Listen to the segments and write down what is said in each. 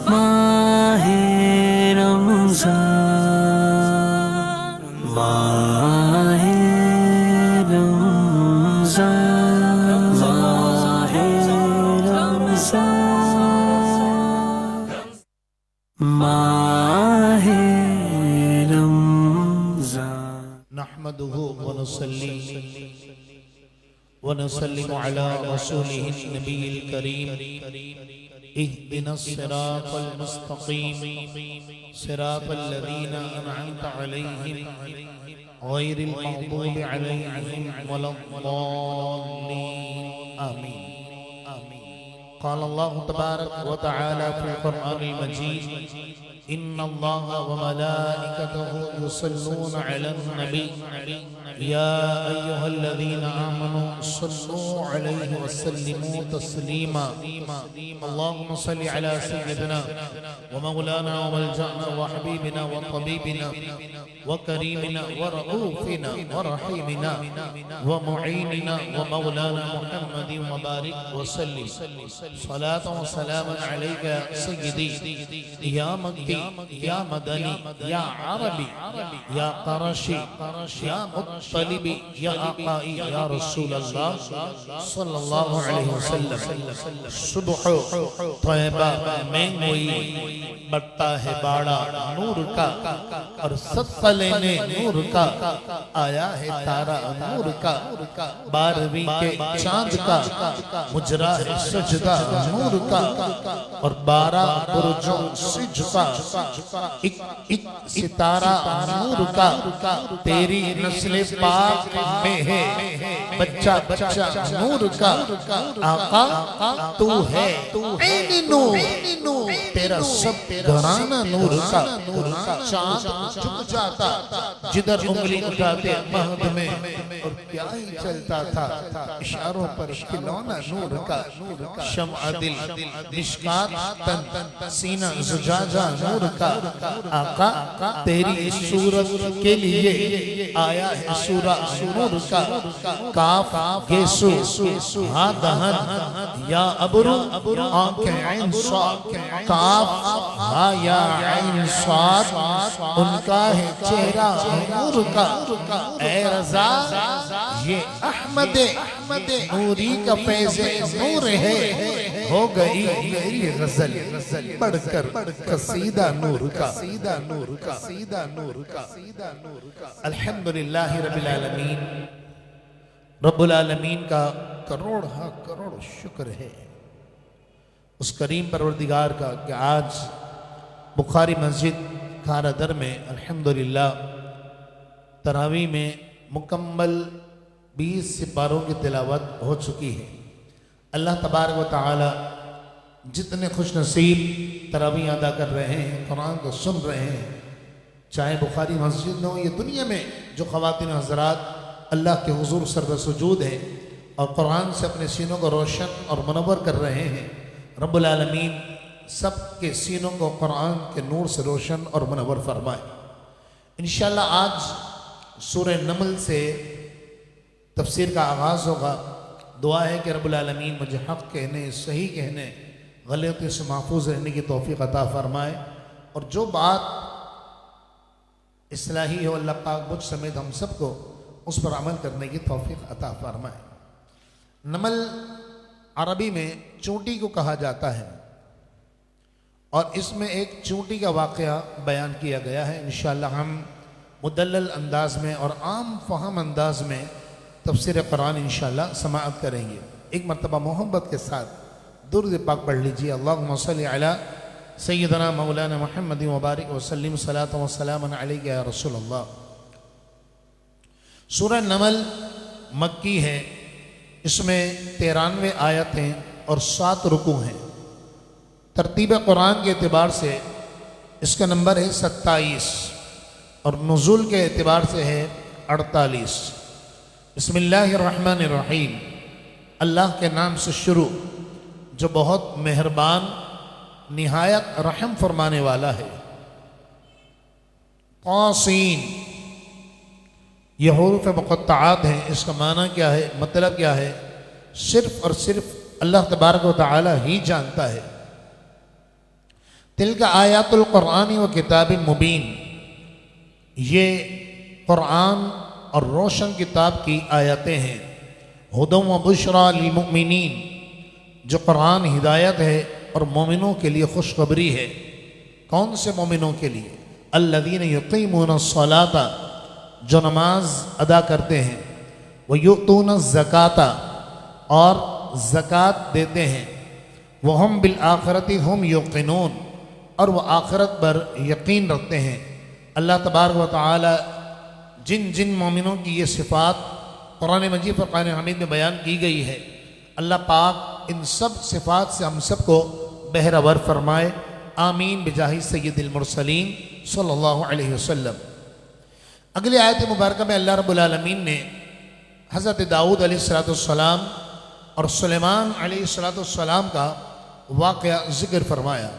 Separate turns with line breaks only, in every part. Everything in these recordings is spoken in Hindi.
माहे रमज़ान, माहे रमज़ान, माहे रमज़ान, माहे रमज़ान।
नहमदुहु व नुसल्ली व नसल्लिमु अला रसूलिहिन नबिय्यिल करीम इहदिनस सिरातल मुस्तक़ीम सिरातल लज़ीना अनअमता अलैहिम गैरिल मग़दूबि अलैहिम वलद्दाल्लीन आमीन। क़ाल अल्लाहु तबारक व तआला फ़िल क़ुरआनिल मजीद इन्नल्लाह व मलाइकतहु युसल्लूना अलन नबी या अय्युहल्लज़ीना आमनू सल्लू अलैहि वसल्लिमू तस्लीमा। अल्लाहुम्मा सल्लि अला सय्यिदिना व मौलाना व मलजअना व हबीबिना व तबीबिना व करीमिना व रऊफिना व रहीमिना व मुईनिना व मौलाना मुहम्मदिन व बारिक व सल्लिम। सलातु व सलामन अलैका सय्यिदी या मक्की या मदनी या अरबी या क़रशी या मुत्तलिबी या आक़ाई या रसूल अल्लाह सल्लल्लाहु अलैहि वसल्लम। सुबह तैयबा में कोई बढ़ता है बाड़ा नूर का और सत्तले ने नूर का आया है तारा नूर का। 12वीं के चांद का मुजरा है सजदा नूर का और 12 बुर्जों से झुका एक सितारा नूर का। तेरी नस्ल पाक में है बच्चा बच्चा नूर का। आका तू है ऐन नूर, तेरा सब घराना नूर का। चांद झुक जाता जिधर उंगली उठाते महद में और क्या ही चलता था इशारों पर खिलौना नूर का। शम्अ दिल मिशकात तन सीना जुजाजा नूर का। आका तेरी सूरत के लिए आया है सूरा नूर का। काफ गेसु हा दहन या अबरू आंखें ऐन साद काफ हा या ऐन साद उनका है चेहरा नूर का। ऐ रज़ा ये अहमद नूरी का फैज़े नूर है। हो गई गज़ल बढ़कर कसीदा नूर का। अल्हम्दुलिल्लाह रब्बिल आलमीन। रब्बुल आलमीन का करोड़ शुक्र है उस करीम परवरदिगार का कि आज बुखारी मस्जिद खारादर में अल्हम्दुलिल्लाह तरावी में मुकम्मल 20 सिपारों की तिलावत हो चुकी है। अल्लाह तबारक व तआला जितने खुश नसीब तरावी अदा कर रहे हैं कुरान को सुन रहे हैं चाहे बुखारी मस्जिद में हो या दुनिया में जो ख़वातीन हज़रात अल्लाह के हुज़ूर सर्व सुजूद हैं और कुरान से अपने सीनों को रोशन और मुनव्वर कर रहे हैं। रब्बुल आलमीन सब के सीनों को कुरान के नूर से रोशन और मुनव्वर फरमाए। इंशाअल्लाह आज सूरह नमल से तफसीर का आगाज़ होगा। दुआ है कि रब्बुल आलमीन मुझे हक़ कहने सही कहने गलती से महफूज रहने की तौफ़ीक़ अता फ़रमाए और जो बात इस्लाही हो अल्लाह पाक मुझ समेत हम सबको उस पर अमल करने की तौफ़ीक़ अता फ़रमाए। नमल अरबी में चूंटी को कहा जाता है और इसमें एक चूंटी का वाक़या बयान किया गया है। इंशाअल्लाह हम मुदल्लल अंदाज में और आम फ़हम अंदाज में तफसीर कुरान इंशाअल्लाह समाअत करेंगे। एक मरतबा मोहब्बत के साथ दुरूद पाक पढ़ लीजिए। अल्लाहुम्मा सल्लि अला सय्यदना मौलाना मुहम्मदिन व बारिक व सल्लिम सलातन व सलामन अलैका या रसूल अल्लाह। सूरह नमल मक्की है। इसमें 93 आयतें और 7 रुकू हैं। तरतीब कुरान के एतबार से इसका नंबर है 27 और नुज़ूल के एतबार से है 48। बिस्मिल्लाहिर्रहमानिर्रहीम। अल्लाह के नाम से शुरू जो बहुत मेहरबान निहायत रहम फरमाने वाला है। तासीन ये हुरूफ मुक़त्तआत हैं। इसका माना क्या है, मतलब क्या है, सिर्फ और सिर्फ अल्लाह तबारक व तआला ही जानता है। तिलका आयातुल कुरान व किताब मुबीन, ये कुरान और रोशन किताब की आयतें हैं। हुदम व बुशरा लिल मुमिनीन, जो कुरान हिदायत है और मोमिनों के लिए खुशखबरी है। कौन से मोमिनों के लिए? अल्लज़ीन युक़ीमूनस्सलाता, जो नमाज अदा करते हैं, व युतूनज़्ज़काता, और ज़कात देते हैं, वहुम बिल आखिरति हुम युक़िनून, और वह आखिरत पर यकीन रखते हैं। अल्लाह तबारक व तआला जिन जिन मोमिनों की ये सिफ़ात कुरान मजीद फ़ुरक़ान हमीद में बयान की गई है, अल्लाह पाक इन सब सिफ़ात से हम सबको बहरावर फरमाए। आमीन बिजाहि सय्यिदिल मुरसलीन सल्लल्लाहु अलैहि वसल्लम। अगली आयत मुबारक में अल्लाह रब्बुल आलमीन ने हज़रत दाऊद अलैहिस्सलाम और सुलेमान अलैहिस्सलाम का वाक़या ज़िक्र फरमाया।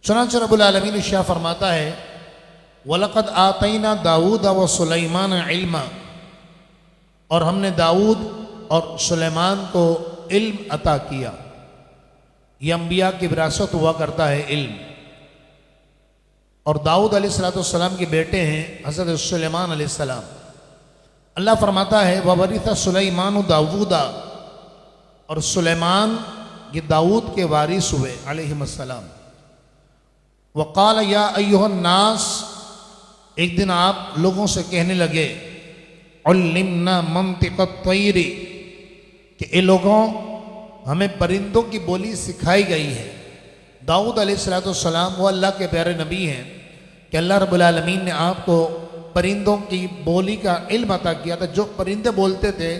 चुनांचे रब्बुल आलमीन इरशाद फरमाता है, वलक़द आतैना दाऊद व सुलैमान इल्मा, और हमने दाऊद और सुलेमान को इल्म अता किया। यह अंबिया की विरासत हुआ करता है इल्म। और दाऊद अलैहिस्सलाम के बेटे हैं हज़रत सुलेमान अलैहिस्सलाम। अल्लाह फरमाता है, ववरिसा सुलैमान दाऊदा, और सुलेमान ये दाऊद के वारिस हुए अलैहिस्सलाम। वक़ाल या अय्युहन नास, एक दिन आप लोगों से कहने लगे, उल्लिमना मंतिक़त तैरी, कि ए लोगों, हमें परिंदों की बोली सिखाई गई है। दाऊद अलैहिस्सलाम वो अल्लाह के प्यारे नबी हैं कि अल्लाह रब्बुल आलमीन ने आपको परिंदों की बोली का इल्म अता किया था। जो परिंदे बोलते थे,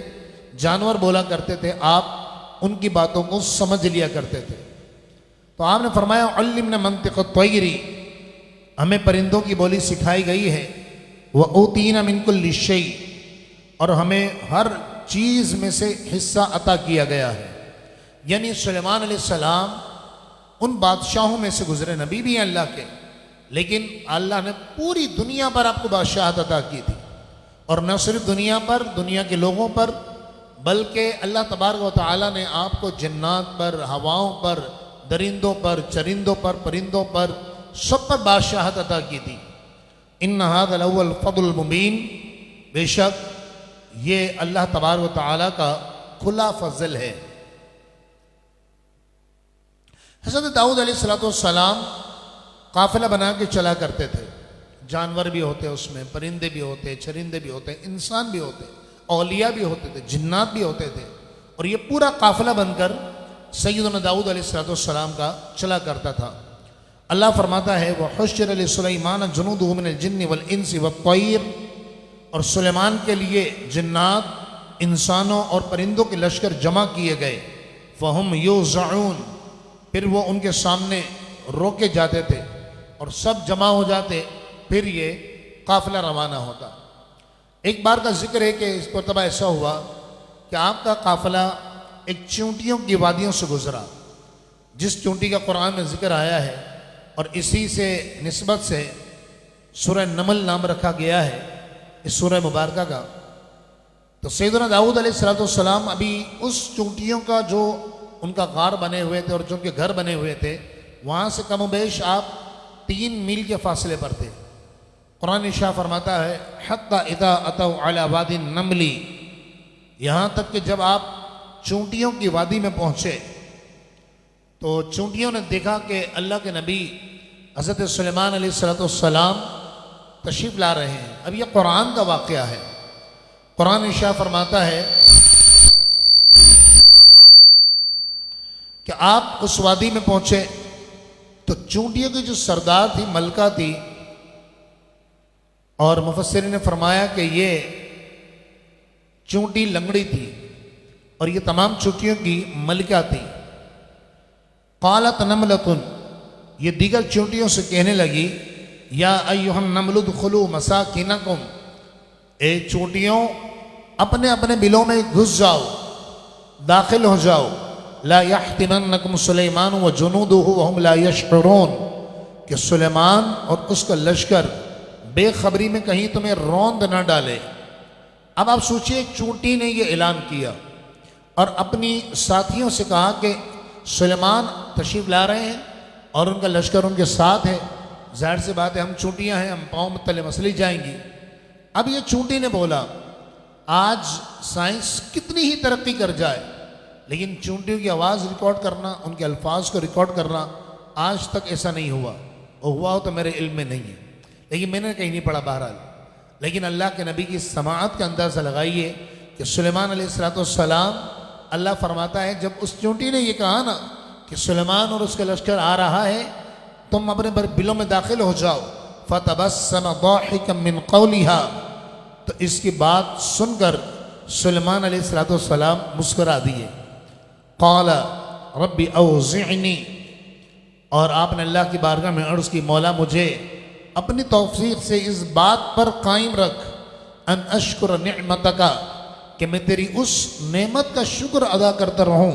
जानवर बोला करते थे, आप उनकी बातों को समझ लिया करते थे। तो आपने फरमाया, उल्लिमना मंतिक़त तैरी, हमें परिंदों की बोली सिखाई गई है। वह ऊतीना मिन कुल्लि शै, और हमें हर चीज़ में से हिस्सा अता किया गया है। यानी सुलेमान अलैहिस्सलाम उन बादशाहों में से गुजरे नबी भी हैं अल्लाह के, लेकिन अल्लाह ने पूरी दुनिया पर आपको बादशाहत अता की थी। और न सिर्फ दुनिया पर, दुनिया के लोगों पर, बल्कि अल्लाह तबारक व तआला ने आपको जन्नात पर, हवाओं पर, दरिंदों पर, चरिंदों पर, परिंदों पर, सब पर बादशाहत अता की थी। इन्न हाज़ल अव्वल फ़ज़्लुल मुबीन, बेशक ये अल्लाह तबारक व तआला का खुला फजल है। हज़रत दाऊद अलैहिस्सलाम काफ़िला बना के चला करते थे। जानवर भी होते उसमें, परिंदे भी होते, चरिंदे भी होते, इंसान भी होते, औलिया भी होते थे, जिन्नात भी होते थे। और ये पूरा काफ़िला बनकर सय्यदना दाऊद अलैहिस्सलाम का चला करता था। अल्लाह फरमाता है, वह हुश्शिर लिसुलैमान जुनूदुहु मिनल जिन्नि वल इंसि वत्तैर, और सुलेमान के लिए जिन्नात, इंसानों और परिंदों के लश्कर जमा किए गए। फ़हुम यूज़ऊन, फिर वो उनके सामने रोके जाते थे और सब जमा हो जाते, फिर ये काफ़िला रवाना होता। एक बार का जिक्र है कि इस मरतबा ऐसा हुआ कि आपका काफ़िला एक चूंटियों की वादियों से गुजरा, जिस चूंटी का कुरान में जिक्र आया है, और इसी से निस्बत से सूरह नमल नाम रखा गया है इस सूरह मुबारका का। तो सैयदना दाऊद अलैहिस्सलाम अभी उस चूंटियों का जो उनका गार बने हुए थे और जो उनके घर बने हुए थे, वहाँ से कमोबेश आप 3 मील के फासले पर थे। कुरान इरशाद फरमाता है, हत्ता इज़ा अतौ अला वादिन नमली, यहाँ तक कि जब आप चूंटियों की वादी में पहुँचे तो चूंटियों ने देखा कि अल्लाह के नबी हज़रत सुलेमान अलैहिस्सलाम तशरीफ़ ला रहे हैं। अब यह कुरान का वाक़या है। कुरान इरशाद फरमाता है कि आप उस वादी में पहुंचे तो चूंटियों की जो सरदार थी, मलका थी, और मुफस्सिरीन ने फरमाया कि ये चूंटी लंगड़ी थी और ये तमाम चूंटियों की मलिका थी। क़ालत नमलतुन, ये दीगर चूंटियों से कहने लगी, या अय्युहन नमलु दुखुलू मसाकिनकुम, ए चूंटियों अपने अपने बिलों में घुस जाओ, दाखिल हो जाओ। ला यहतिमन्नकुम सुलैमान व जुनूदुहु वहुम ला यशउरून, कि सुलेमान और उसका लश्कर बेखबरी में कहीं तुम्हें रौंद न डाले। अब आप सोचिए, एक चूंटी ने यह ऐलान किया और अपनी साथियों से कहा कि सुलेमान तशरीफ ला रहे हैं और उनका लश्कर उनके साथ है। जाहिर सी बात है, हम चूंटियां हैं, हम पाँव में तले मसली जाएंगी। अब ये चूंटी ने बोला, आज साइंस कितनी ही तरक्की कर जाए, लेकिन चूंटियों की आवाज़ रिकॉर्ड करना, उनके अल्फाज को रिकॉर्ड करना आज तक ऐसा नहीं हुआ, और हुआ हो तो मेरे इल्म में नहीं है, लेकिन मैंने कहीं नहीं पढ़ा बहरहाल। लेकिन अल्लाह के नबी की समाअत का अंदाज़ा लगाइए कि सुलेमान अलैहिस्सलाम, अल्लाह फरमाता है जब उस चूंटी ने ये कहा ना कि सुलेमान और उसका लश्कर आ रहा है, तुम अपने बिलों में दाखिल हो जाओ। फतबस्सम दाहिकम मिन क़ौलिहा, तो इसकी बात सुनकर सुलेमान अलैहिस्सलाम मुस्कुरा दिए। क़ाल रब्बी औज़िअनी, और आपने अल्लाह की बारगाह में अर्ज़ की, मौला मुझे अपनी तौफ़ीक़ से इस बात पर कायम रख, अन अशकुर निअमतका, कि मैं तेरी उस नेमत का शुक्र अदा करता रहूँ,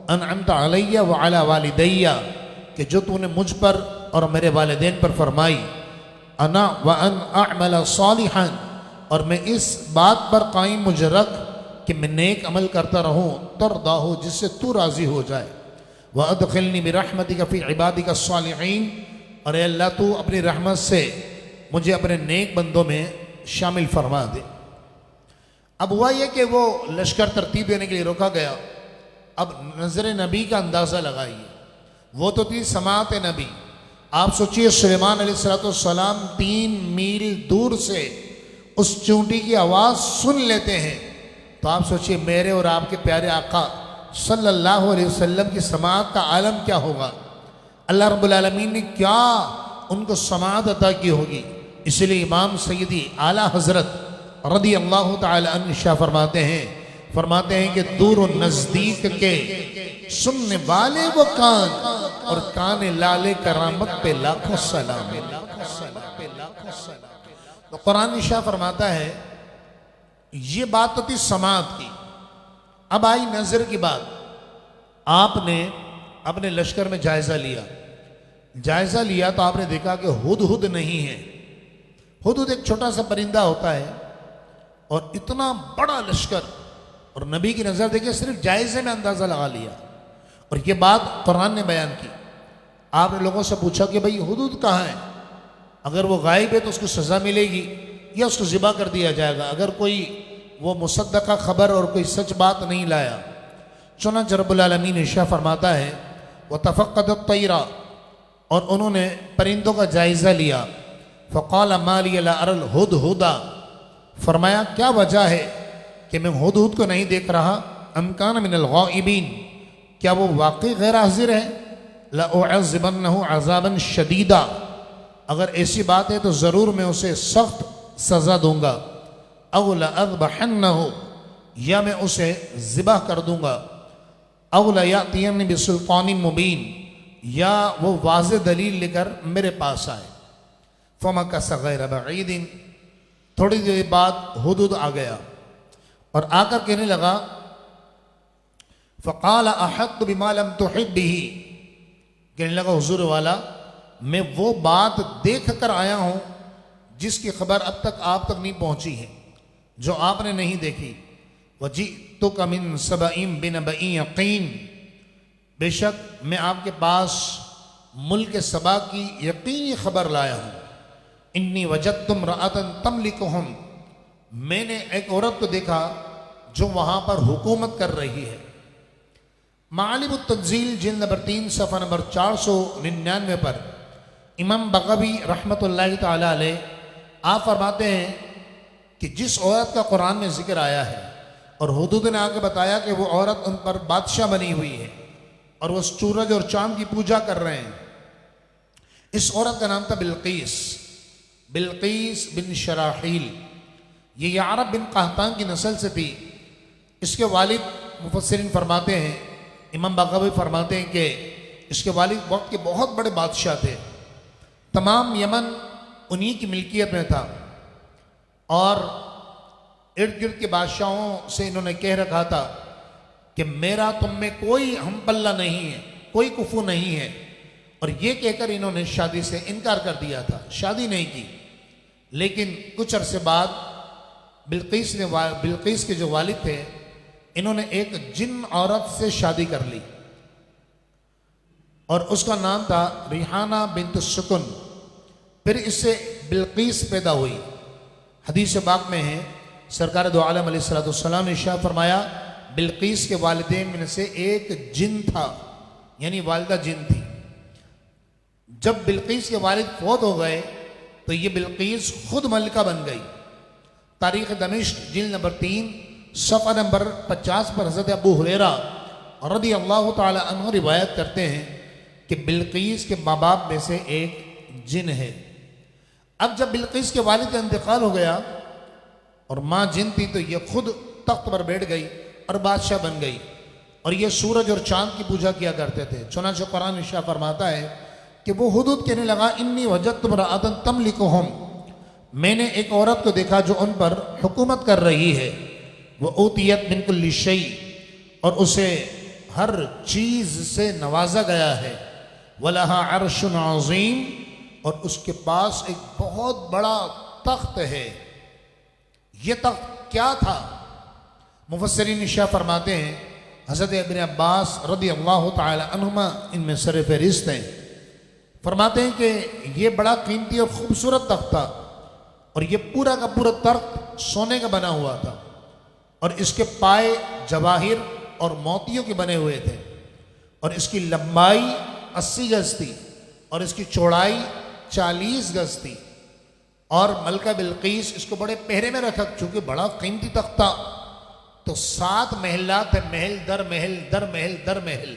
अनअमता अलैया व अला वालिदैया, कि जो तूने मुझ पर और मेरे वालिदैन पर फरमाई। अना व अन अअमल सालिहान, और मैं इस बात पर कायम मुझे रख कि मैं नेक अमल करता रहूँ, तरदा हो, जिससे तू राज़ी हो जाए। व अदखिलनी बिरहमतिका फ़ी इबादिका सालिहीन, और अल्लाह तू अपनी रहमत से मुझे अपने नेक बंदों में शामिल फरमा दे। अब हुआ यह कि वो लश्कर तरतीब देने के लिए रोका गया। अब नज़र नबी का अंदाज़ा लगाइए, वो तो थी समाअत नबी। आप सोचिए, सुलेमान अलैहिस्सलाम 3 मील दूर से उस चूंटी की आवाज़ सुन लेते हैं, तो आप सोचिए मेरे और आपके प्यारे आका सल्लल्लाहु अलैहि वसल्लम की समाअत का आलम क्या होगा। अल्लाह रब्बुल आलमीन ने क्या उनको समाअत अता की होगी। इसलिए इमाम सैयदी आला हज़रत रदी अल्लाह ताला अन्हु शाह फरमाते हैं कि दूर नज़दीक के सुनने वाले वो कान, और कान लाले करामत पे लाखों सलाम। तो कुरान शाह फरमाता है, ये बात तो थी समाअत की। अब आई नजर की बात। आपने अपने लश्कर में जायजा लिया तो आपने देखा कि हुदहुद नहीं है। हुदहुद एक छोटा सा परिंदा होता है, और इतना बड़ा लश्कर, और नबी की नजर देखिए, सिर्फ जायजे में अंदाजा लगा लिया। और ये बात कुरान ने बयान की। आपने लोगों से पूछा कि भाई हुदहुद कहाँ है, अगर वो गायब है तो उसको सजा मिलेगी या उसको ज़िबा कर दिया जाएगा, अगर कोई वो मुसद्दका खबर और कोई सच बात नहीं लाया। चुनांचे रब्बुल आलमीन इरशाद फरमाता है, व तफ़क़्क़दत तैरा, और उन्होंने परिंदों का जायज़ा लिया। फ़क़ाल मा लिया ला अरल हुदहुदा, फरमाया क्या वजह है कि मैं हुदहुद को नहीं देख रहा। अम कान मिनल गाइबीन, क्या वो वाकई गैर हाजिर है। लअज़िबन्नहु अज़ाबन शदीदा, अगर ऐसी बात है तो ज़रूर मैं उसे सख्त सज़ा दूंगा। औ लअज़बहन्नहु, या मैं उसे ज़िबह कर दूंगा। औ लयअतियन्नी बिसुल्तानिन मुबीन, या वो वाज़ेह दलील लेकर मेरे पास आए। फ़मकस गैर बईदिन, थोड़ी देर बाद हुदहुद आ गया और आकर कहने लगा, फ़क़ाल अहत्तु बिमा लम तुहित बिही, कहने लगा हुजूर वाला, मैं वो बात देख कर आया हूँ जिसकी खबर अब तक आप तक नहीं पहुँची है, जो आपने नहीं देखी। वजीतुका मिन सबईन बिनबईन यकीन, बेशक मैं आपके पास मुल्क सबा की यकीनी खबर लाया हूँ। इन्नी वजदतुम रअतन तमलिकुहुम, मैंने एक औरत को देखा जो वहाँ पर हुकूमत कर रही है। मालिम तंजील जिल्द नंबर 3 सफ़ा नंबर 499 पर इमाम बग़वी रहमतुल्लाहि ताला अलैह आप फरमाते हैं कि जिस औरत का कुरान में जिक्र आया है और हुदहुद ने आके बताया कि वो औरत उन पर बादशाह बनी हुई है और वो सूरज और चांद की पूजा कर रहे हैं। इस औरत का नाम था बिल्कीस बिन शराहील। ये यारब बिन कहतान की नस्ल से थी। इसके वालिद मुफस्सिरीन फरमाते हैं, इमाम बग़वी फरमाते हैं कि इसके वालिद वक्त के बहुत बड़े बादशाह थे। तमाम यमन उन्हीं की मिल्कियत में था और इर्द गिर्द के बादशाहों से इन्होंने कह रखा था कि मेरा तुम में कोई हम पल्ला नहीं है, कोई कुफू नहीं है। और ये कहकर इन्होंने शादी से इनकार कर दिया था, शादी नहीं की। लेकिन कुछ अरसे बाद बिल्कीस के जो वालिद थे, इन्होंने एक जिन औरत से शादी कर ली। और उसका नाम था रिहाना बिन्त सुकुन। फिर इससे बिल्कीस पैदा हुई। हदीस बाग में है, सरकार दो आलम अलैहिस्सलाम ने इरशाद फरमाया, बिल्कीस के वालिदैन में से एक जिन था, यानी वालिदा जिन थी। जब बिल्कीस के वालिद फौत हो गए तो ये बिल्कीस खुद मलिका बन गई। तारीख दमिश्क जिल्द नंबर 3 सफ़ा नंबर 50 पर हज़रत अबू हुरैरा रज़ी अल्लाह ताला अन्हु रिवायत करते हैं कि बिल्कीस के माँ बाप में से एक जिन है। अब जब बिल्कीस के वालिद का इंतकाल हो गया और माँ जिन थी तो ये खुद तख्त पर बैठ गई और बादशाह बन गई, और ये सूरज और चांद की पूजा किया करते थे। चुनांचे कुरान इरशाद फरमाता है कि वो हुदूद कहने लगा, इन्नी वजदतु इम्रअतन तमलिकुहुम, मैंने एक औरत को देखा जो उन पर हुकूमत कर रही है। वो ऊतियत मिन कुल्ली शै, और उसे हर चीज से नवाजा गया है। वलहा अर्शुन अज़ीम, और उसके पास एक बहुत बड़ा तख्त है। ये तख्त क्या था? मुफस्सिरीन इरशाद फरमाते हैं, हज़रत इब्न अब्बास रज़ी अल्लाह तआला अन्हुमा इनमें सर फहरिस्त हैं। फरमाते हैं कि ये बड़ा कीमती और खूबसूरत तख्त था, और ये पूरा का पूरा तख्त सोने का बना हुआ था, और इसके पाए जवाहिर और मोतियों के बने हुए थे, और इसकी लंबाई 80 गज थी और इसकी चौड़ाई 40 गज थी। और मलका बिल्कीस इसको बड़े पहरे में रखा, चूंकि बड़ा कीमती तख्त था। तो 7 महलात थे, महल दर महल दर महल दर महल,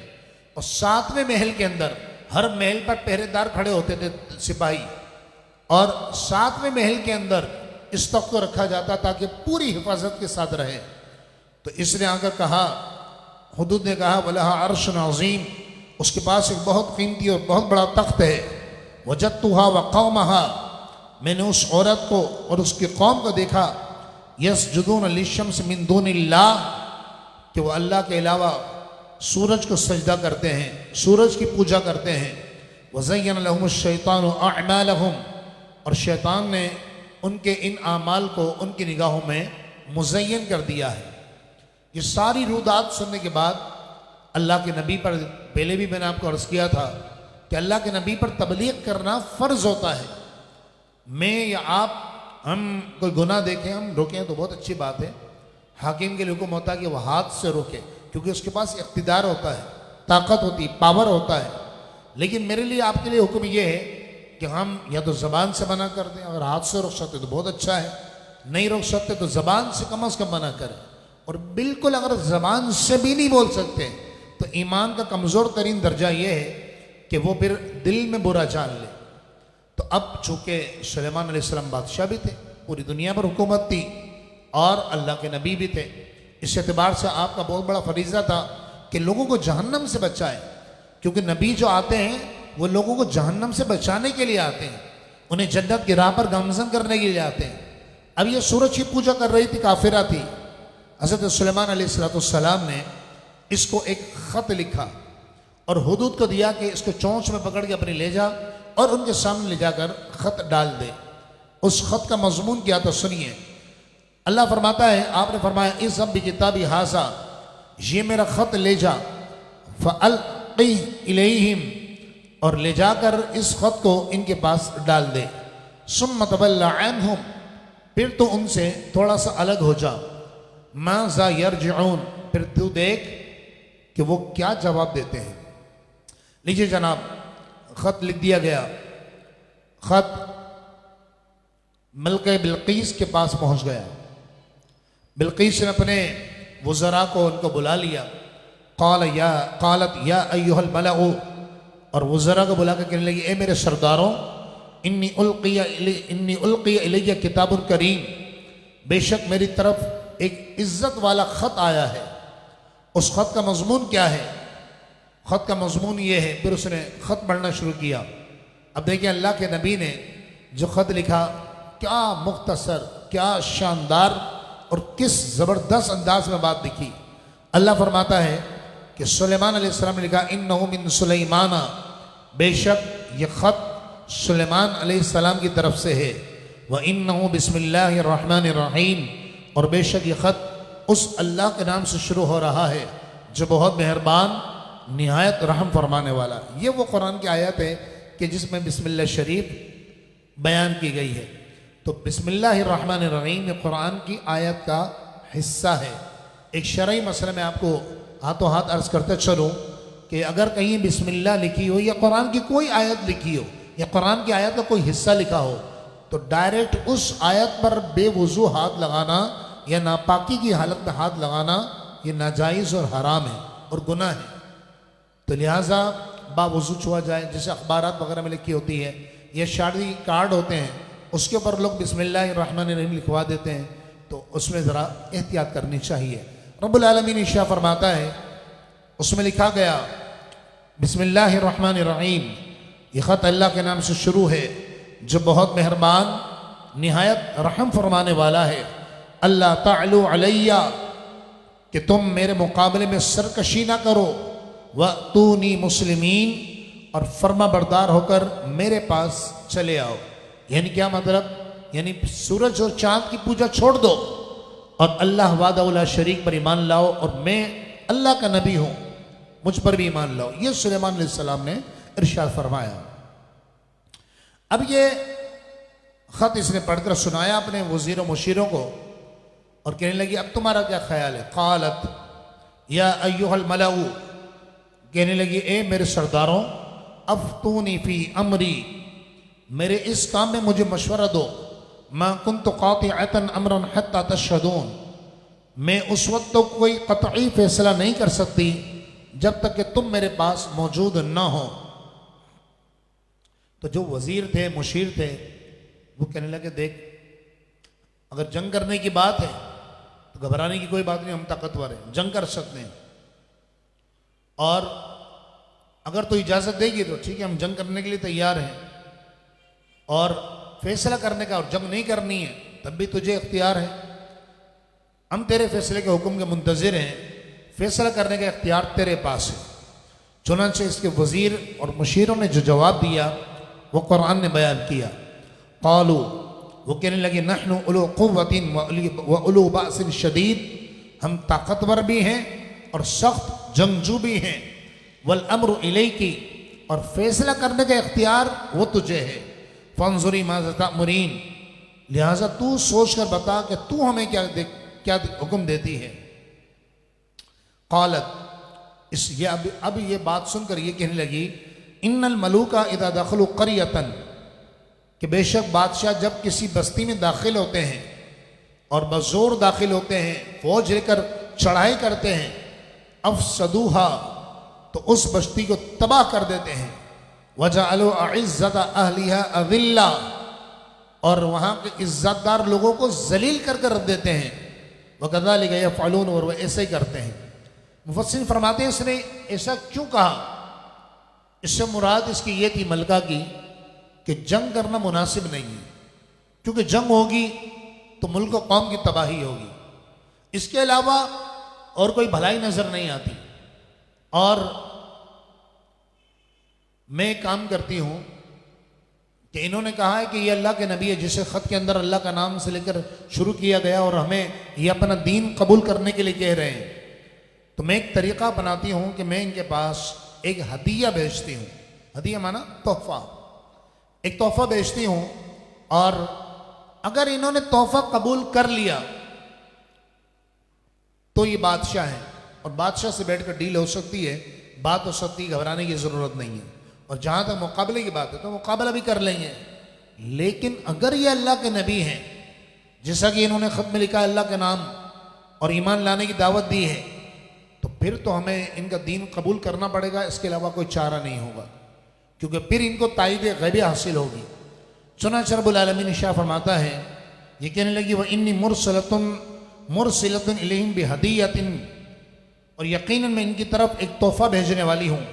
और 7वें महल के अंदर हर महल पर पहरेदार खड़े होते थे, सिपाही, और 7वें महल के अंदर इस तख्त को रखा जाता ताकि पूरी हिफाजत के साथ रहे। तो इसने आकर कहा, हुदूद ने कहा, वलहा अर्शुन अज़ीम, उसके पास एक बहुत कीमती और बहुत बड़ा तख्त है। वजदतुहा व कौमहा, मैंने उस औरत को और उसकी कौम को देखा, यस्जुदून लिशम्स मिन दूनिल्लाह, कि वो अल्लाह के अलावा सूरज को सजदा करते हैं, सूरज की पूजा करते हैं। वज़य्यन लहुमुश शैतानु अअमालहुम, और शैतान ने उनके इन आमाल को उनकी निगाहों में मुज़य्यन कर दिया है। ये सारी रुदात सुनने के बाद अल्लाह के नबी पर, पहले भी मैंने आपको अर्ज़ किया था कि अल्लाह के नबी पर तबलीग करना फ़र्ज़ होता है। मैं या आप, हम कोई गुनाह देखें, हम रोकें तो बहुत अच्छी बात है। हाकिम के लिए हुक्म होता है कि वह हाथ से रोके, क्योंकि उसके पास इख्तिदार होता है, ताकत होती है, पावर होता है। लेकिन मेरे लिए, आपके लिए हुक्म यह है कि हम या तो ज़बान से मना कर दें, अगर हाथ से रोक सकते तो बहुत अच्छा है, नहीं रोक सकते तो ज़बान से कम अज़ कम मना करें। और बिल्कुल अगर ज़बान से भी नहीं बोल सकते तो ईमान का कमज़ोर तरीन दर्जा ये है कि वो फिर दिल में बुरा जान ले। तो अब चूँकि सुलेमान अलैहिस्सलाम बादशाह भी थे, पूरी दुनिया पर हुकूमत थी, और अल्लाह के नबी भी थे, इस एतबार से आपका बहुत बड़ा फरीज़ा था कि लोगों को जहन्नम से बचाएं, क्योंकि नबी जो आते हैं वो लोगों को जहन्नम से बचाने के लिए आते हैं, उन्हें जन्नत की राह पर गामज़न करने के लिए आते हैं। अब ये सूरज की पूजा कर रही थी, काफिरा थी। हज़रत सुलेमान अलैहिस्सलाम ने इसको एक ख़त लिखा और हुदूद को दिया कि इसको चोंच में पकड़ के अपने ले जा और उनके सामने ले जाकर ख़त डाल दे। उस ख़त का मज़मून क्या था, सुनिए। अल्लाह फरमाता है, आपने फरमाया, इस अब किताबी हाजा, ये मेरा ख़त ले जा, फ़अल्क़ी इलैहिम, और ले जाकर इस ख़त को इनके पास डाल दे। सुम्मा तवल्ला अन्हुम, फिर तो उनसे थोड़ा सा अलग हो जा। माज़ा यरजिऊन, फिर तू देख कि वो क्या जवाब देते हैं। लीजिए जनाब, ख़त लिख दिया गया। ख़त मलके बिल्कीस के पास पहुंच गया। बिल्कीस ने अपने वज़रा को उनको बुला लिया। क़ालत या अय्युहल मलअ, और वज़रा को बुला कर कहने लगी, ए मेरे सरदारों, इन्नी उल्क़िया इलैया किताबुन करीम, बेशक मेरी तरफ एक इज़्ज़त वाला ख़त आया है। उस ख़त का मज़मून क्या है? ख़त का मज़मून ये है। फिर उसने ख़त पढ़ना शुरू किया। अब देखिए, अल्लाह के नबी ने जो ख़त लिखा, क्या मुख्तसर, क्या शानदार और किस ज़बरदस्त अंदाज में बात लिखी। अल्लाह फरमाता है कि सुलेमान अलैहिस्सलाम ने लिखा, इन्नहु मिन सुलैमाना, बेशक ये ख़त सुलेमान अलैहिस्सलाम की तरफ से है। व इन्नहु बिस्मिल्लाहिर रहमानिर रहीम, और बेशक ये ख़त उस अल्लाह के नाम से शुरू हो रहा है जो बहुत मेहरबान, निहायत रहम फरमाने वाला। ये वो कुरान की आयत है कि जिसमें बिस्मिल्लाह शरीफ बयान की गई है। तो बिस्मिल्लाहिर्रहमानिर्रहीम ये कुरान की आयत का हिस्सा है। एक शरई मसला में आपको हाथों हाथ अर्ज करते चलूँ कि अगर कहीं बिस्मिल्लाह लिखी हो या कुरान की कोई आयत लिखी हो या कुरान की आयत का कोई हिस्सा लिखा हो तो डायरेक्ट उस आयत पर बेवुजू हाथ लगाना या नापाकी की हालत में हाथ लगाना ये नाजायज़ और हराम है और गुनाह है। तो लिहाजा बावुजू छुआ जाए, जैसे अखबारात वगैरह में लिखी होती है या शादी कार्ड होते हैं उसके ऊपर लोग बिस्मिल्लाहिर्रहमानिर्रहीम लिखवा देते हैं, तो उसमें ज़रा एहतियात करनी चाहिए। रब्बुल आलमीन इरशाद फरमाता है, उसमें लिखा गया बिस्मिल्लाहिर्रहमानिर्रहीम, ये ख़त अल्लाह के नाम से शुरू है जो बहुत मेहरबान निहायत रहम फरमाने वाला है। अल्लाह तालू अलैया, कि तुम मेरे मुकाबले में सरकशी ना करो, वअतूनी मुस्लिमीन, और फर्मा बरदार होकर मेरे पास चले आओ। यानी क्या मतलब? यानी सूरज और चांद की पूजा छोड़ दो और अल्लाह वादा शरीक पर ईमान लाओ और मैं अल्लाह का नबी हूं, मुझ पर भी ईमान लाओ। ये सुलेमान अलैहिस्सलाम ने इरशाद फरमाया। अब ये खत इसने पढ़कर सुनाया अपने वजीरों मुशीरों को और कहने लगी अब तुम्हारा क्या ख्याल है? कालत या अय्युहल मलाऊ, कहने लगी ए मेरे सरदारों, अफ्तूनी फी अमरी, मेरे इस काम में मुझे मशवरा दो। मा कुन्तु कातिअतन अमरन हत्ता तशहदून, मैं उस वक्त तो कोई कतई फैसला नहीं कर सकती जब तक कि तुम मेरे पास मौजूद ना हो। तो जो वजीर थे, मुशीर थे, वो कहने लगे देख, अगर जंग करने की बात है तो घबराने की कोई बात नहीं, हम ताकतवर हैं, जंग कर सकते हैं, और अगर तो इजाज़त देगी तो ठीक है, हम जंग करने के लिए तैयार हैं, और फैसला करने का और जंग नहीं करनी है तब भी तुझे इख्तियार है। हम तेरे फैसले के हुक्म के मुंतज़िर हैं, फैसला करने का इख्तियार तेरे पास है। चुनांचे इसके वजीर और मुशीरों ने जो जवाब दिया वो कुरान ने बयान किया। क़ालू, वो कहने लगे नहनु उलू क़ुव्वतिन व उलू बासिन शदीद, हम ताकतवर भी हैं और सख्त जंगजू भी हैं। वल अम्रु इलैकी, और फैसला करने का इख्तियार वो तुझे है। फंजुरी माज़ा तअमुरीन, लिहाजा तू सोच कर बता कि तू हमें क्या हुक्म देती है। क़ालत, अब ये बात सुनकर ये कहने लगी इन्नल मलूका इदा दखलू क़रियतन, कि बेशक बादशाह जब किसी बस्ती में दाखिल होते हैं और बज़ोर दाखिल होते हैं, फौज लेकर चढ़ाई करते हैं, अफ़सदूहा, तो उस बस्ती को तबाह कर देते हैं। वजअलू अइज़्ज़त अहलिहा अज़िल्ला, और वहाँ के इज़्ज़तदार लोगों को जलील कर कर रख देते हैं। वकज़ालिक यफ़अलून, और वह ऐसे ही करते हैं। मुफस्सिर फरमाते हैं इसने ऐसा क्यों कहा? इससे मुराद इसकी ये थी मलका की कि जंग करना मुनासिब नहीं है, क्योंकि जंग होगी तो मुल्क और कौम की तबाही होगी, इसके अलावा और कोई भलाई नजर नहीं आती। और मैं काम करती हूं कि इन्होंने कहा है कि ये अल्लाह के नबी है जिसे खत के अंदर अल्लाह का नाम से लेकर शुरू किया गया और हमें ये अपना दीन कबूल करने के लिए कह रहे हैं। तो मैं एक तरीका बनाती हूं कि मैं इनके पास एक हदिया भेजती हूं। हदिया माना तोहफा, एक तोहफा भेजती हूं, और अगर इन्होंने तोहफा कबूल कर लिया तो ये बादशाह है और बादशाह से बैठकर डील हो सकती है, बात हो सकती है, घबराने की जरूरत नहीं है। और जहां तक मुकाबले की बात है तो मुकाबला भी कर लेंगे। लेकिन अगर ये अल्लाह के नबी हैं, जैसा कि इन्होंने खत में लिखा अल्लाह के नाम और ईमान लाने की दावत दी है, तो फिर तो हमें इनका दीन कबूल करना पड़ेगा, इसके अलावा कोई चारा नहीं होगा, क्योंकि फिर इनको तायीद गैबी हासिल होगी। चुनांचे रब्बुल आलमीन शाह फरमाता है, ये कहने लगी वह इन्नी मुरसिलतुन इलैहिम बिहदियतिन, और यकीनन मैं इनकी तरफ एक तोहफा भेजने वाली हूँ।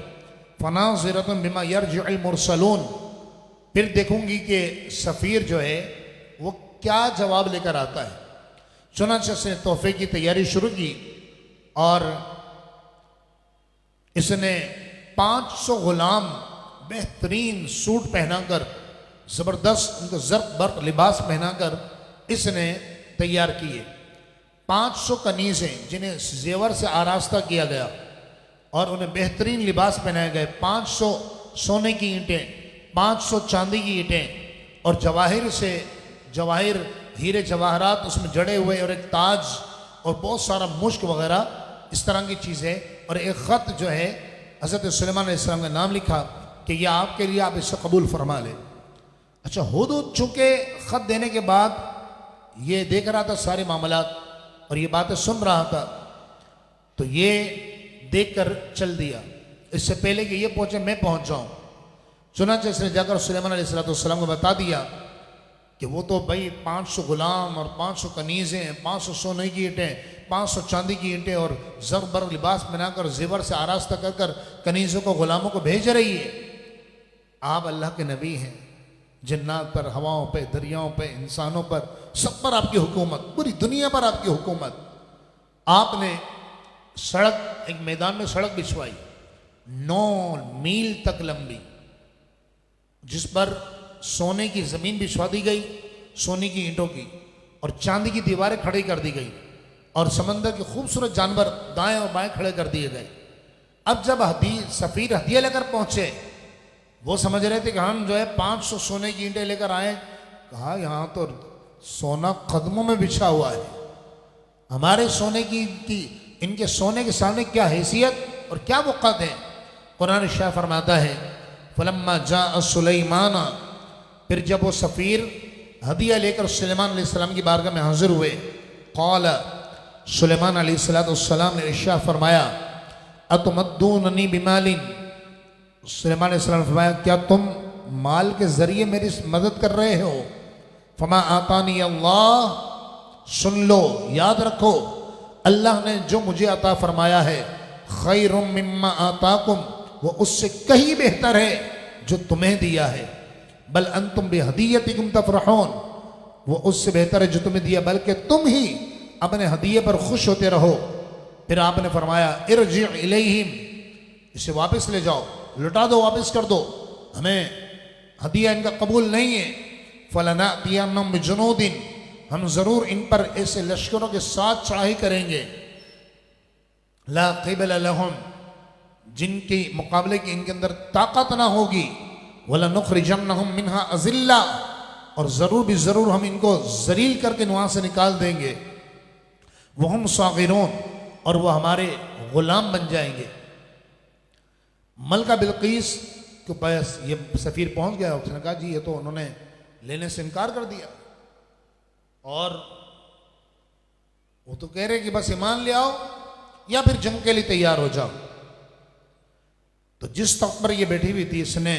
फनाज़िरतुन बिमा यरजिउल मुरसलून, फिर देखूंगी कि सफ़ीर जो है वो क्या जवाब लेकर आता है। चुनांचे से तोहफे की तैयारी शुरू की और इसने 500 गुलाम बेहतरीन सूट पहनाकर, ज़बरदस्त उनको ज़र्क बर्क लिबास पहनाकर इसने तैयार किए। 500 कनीज़ें जिन्हें जेवर से आरास्ता किया गया और उन्हें बेहतरीन लिबास पहनाए गए। 500 सोने की ईंटें, 500 चांदी की ईंटें और जवाहिर हीरे जवाहरात उसमें जड़े हुए और एक ताज और बहुत सारा मुश्क वगैरह इस तरह की चीज़ें और एक ख़त जो है हज़रत सुलेमान अलैहिस्सलाम का नाम लिखा कि यह आपके लिए, आप इससे कबूल फरमा ले। अच्छा, हुदूद चूँकि ख़त देने के बाद ये देख रहा था सारे मामलात और ये बातें सुन रहा था, तो ये देखकर चल दिया इससे पहले कि ये पहुँचे मैं पहुँच जाऊँ। चुनांचे इसने जाकर सुलेमान अलैहिस्सलाम को बता दिया कि वो तो भाई 500 गुलाम और 500 कनीज़ें, 500 सोने की ईंटें, 500 चांदी की ईंटें और ज़रबर लिबास बनाकर ज़ेवर से आरास्ता कर कर कनीज़ों को, गुलामों को भेज रही है। आप अल्लाह के नबी हैं, जन्नात पर, हवाओं पे, दरियाओं पे, इंसानों पर, सब पर आपकी हुकूमत, पूरी दुनिया पर आपकी हुकूमत। आपने सड़क, एक मैदान में सड़क बिछवाई 9 मील तक लंबी, जिस पर सोने की ज़मीन बिछवा दी गई, सोने की ईंटों की, और चांदी की दीवारें खड़ी कर दी गई और समंदर के खूबसूरत जानवर दाएं और बाएं खड़े कर दिए गए। अब जब सफ़ीर हदिया लेकर पहुंचे, वो समझ रहे थे कि हम जो है 500 सोने की ईंटें लेकर आए। कहा यहाँ तो सोना कदमों में बिछा हुआ है, हमारे सोने की इनके सोने के सामने क्या हैसियत और क्या वक़्त है। कुरान शाह फरमाता है, फलम्मा जा सुलेमाना, फिर जब वो सफ़ीर हदिया लेकर सुलेमान अलैहिस्सलाम की बारगाह में हाजिर हुए, क़ाल, सुलेमान अलैहिस्सलाम ने इरशाद फरमाया, अतुमद्दूननी बिमालिन, सुलेमान अलैहिस्सलाम ने फरमाया क्या तुम माल के ज़रिए मेरी मदद कर रहे हो। फमा आतानी अल्लाह, सुन लो, याद रखो, अल्लाह ने जो मुझे अता फरमाया है, खैरुम मिम्मा आताकुम, वो उससे कहीं बेहतर है जो तुम्हें दिया है। बल अंतुम बिहदियतिकुम तफरहून, वो उससे बेहतर है जो तुम्हें दिया, बल्कि तुम ही अपने हदिये पर खुश होते रहो। फिर आपने फरमाया, इरजि इलैहिम, इसे वापस ले जाओ, लुटा दो, वापस कर दो, हमें हदिया इनका कबूल नहीं है। फलनातियन्नहुम बिजुनूदिन, हम ज़रूर इन पर ऐसे लश्करों के साथ चढ़ाई करेंगे, ला क़िबल लहुम, जिनके मुकाबले की इनके अंदर ताकत ना होगी। वला नुखरिजन्नहुम मिन्हा अज़िल्ला, और ज़रूर भी ज़रूर हम इनको ज़लील करके वहाँ से निकाल देंगे। वहुम सागिरून, और वह हमारे ग़ुलाम बन जाएंगे। मलका बिल्कीस के पास ये सफ़ीर पहुँच गया, उसने कहा जी ये तो उन्होंने लेने से इनकार कर दिया, और वो तो कह रहे कि बस ईमान ले आओ या फिर जंग के लिए तैयार हो जाओ। तो जिस तख्त पर ये बैठी हुई थी, इसने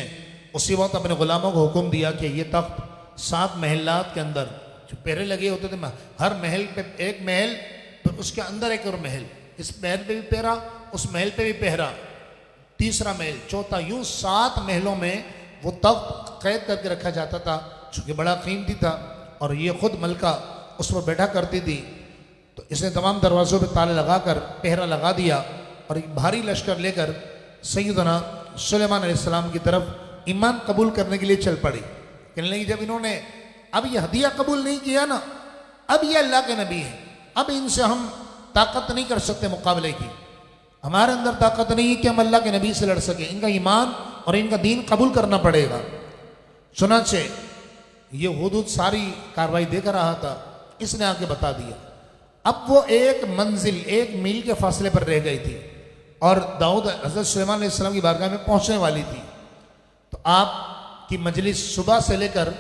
उसी वक्त अपने गुलामों को हुक्म दिया कि ये तख्त 7 महलात के अंदर जो पहरे लगे होते थे, हर महल पे एक महल, फिर उसके अंदर एक और महल, इस महल पे भी पहरा, उस महल पे भी पहरा, तीसरा महल, चौथा, यूं 7 महलों में वो तख्त कैद करके रखा जाता था, चूँकि बड़ा कीमती था और ये खुद मलका उस पर बैठा करती थी। तो इसने तमाम दरवाज़ों पे ताले लगाकर पहरा लगा दिया और एक भारी लश्कर लेकर सैयदना सुलेमान अलैहिस्सलाम की तरफ ईमान कबूल करने के लिए चल पड़ी। कहने लगी जब इन्होंने अब ये हदिया कबूल नहीं किया ना, अब ये अल्लाह के नबी हैं, अब इनसे हम ताकत नहीं कर सकते मुकाबले की, हमारे अंदर ताकत नहीं है कि हम अल्लाह के नबी से लड़ सके, इनका ईमान और इनका दीन कबूल करना पड़ेगा। चुनांचे ये हुदूद सारी कार्रवाई देख रहा था, इसने आके बता दिया। अब वो एक मंजिल, 1 मील के फासले पर रह गई थी और दाऊद हज़रत सुलेमान अलैहिस्सलाम की बारगाह में पहुंचने वाली थी। तो आपकी मजलिस सुबह से लेकर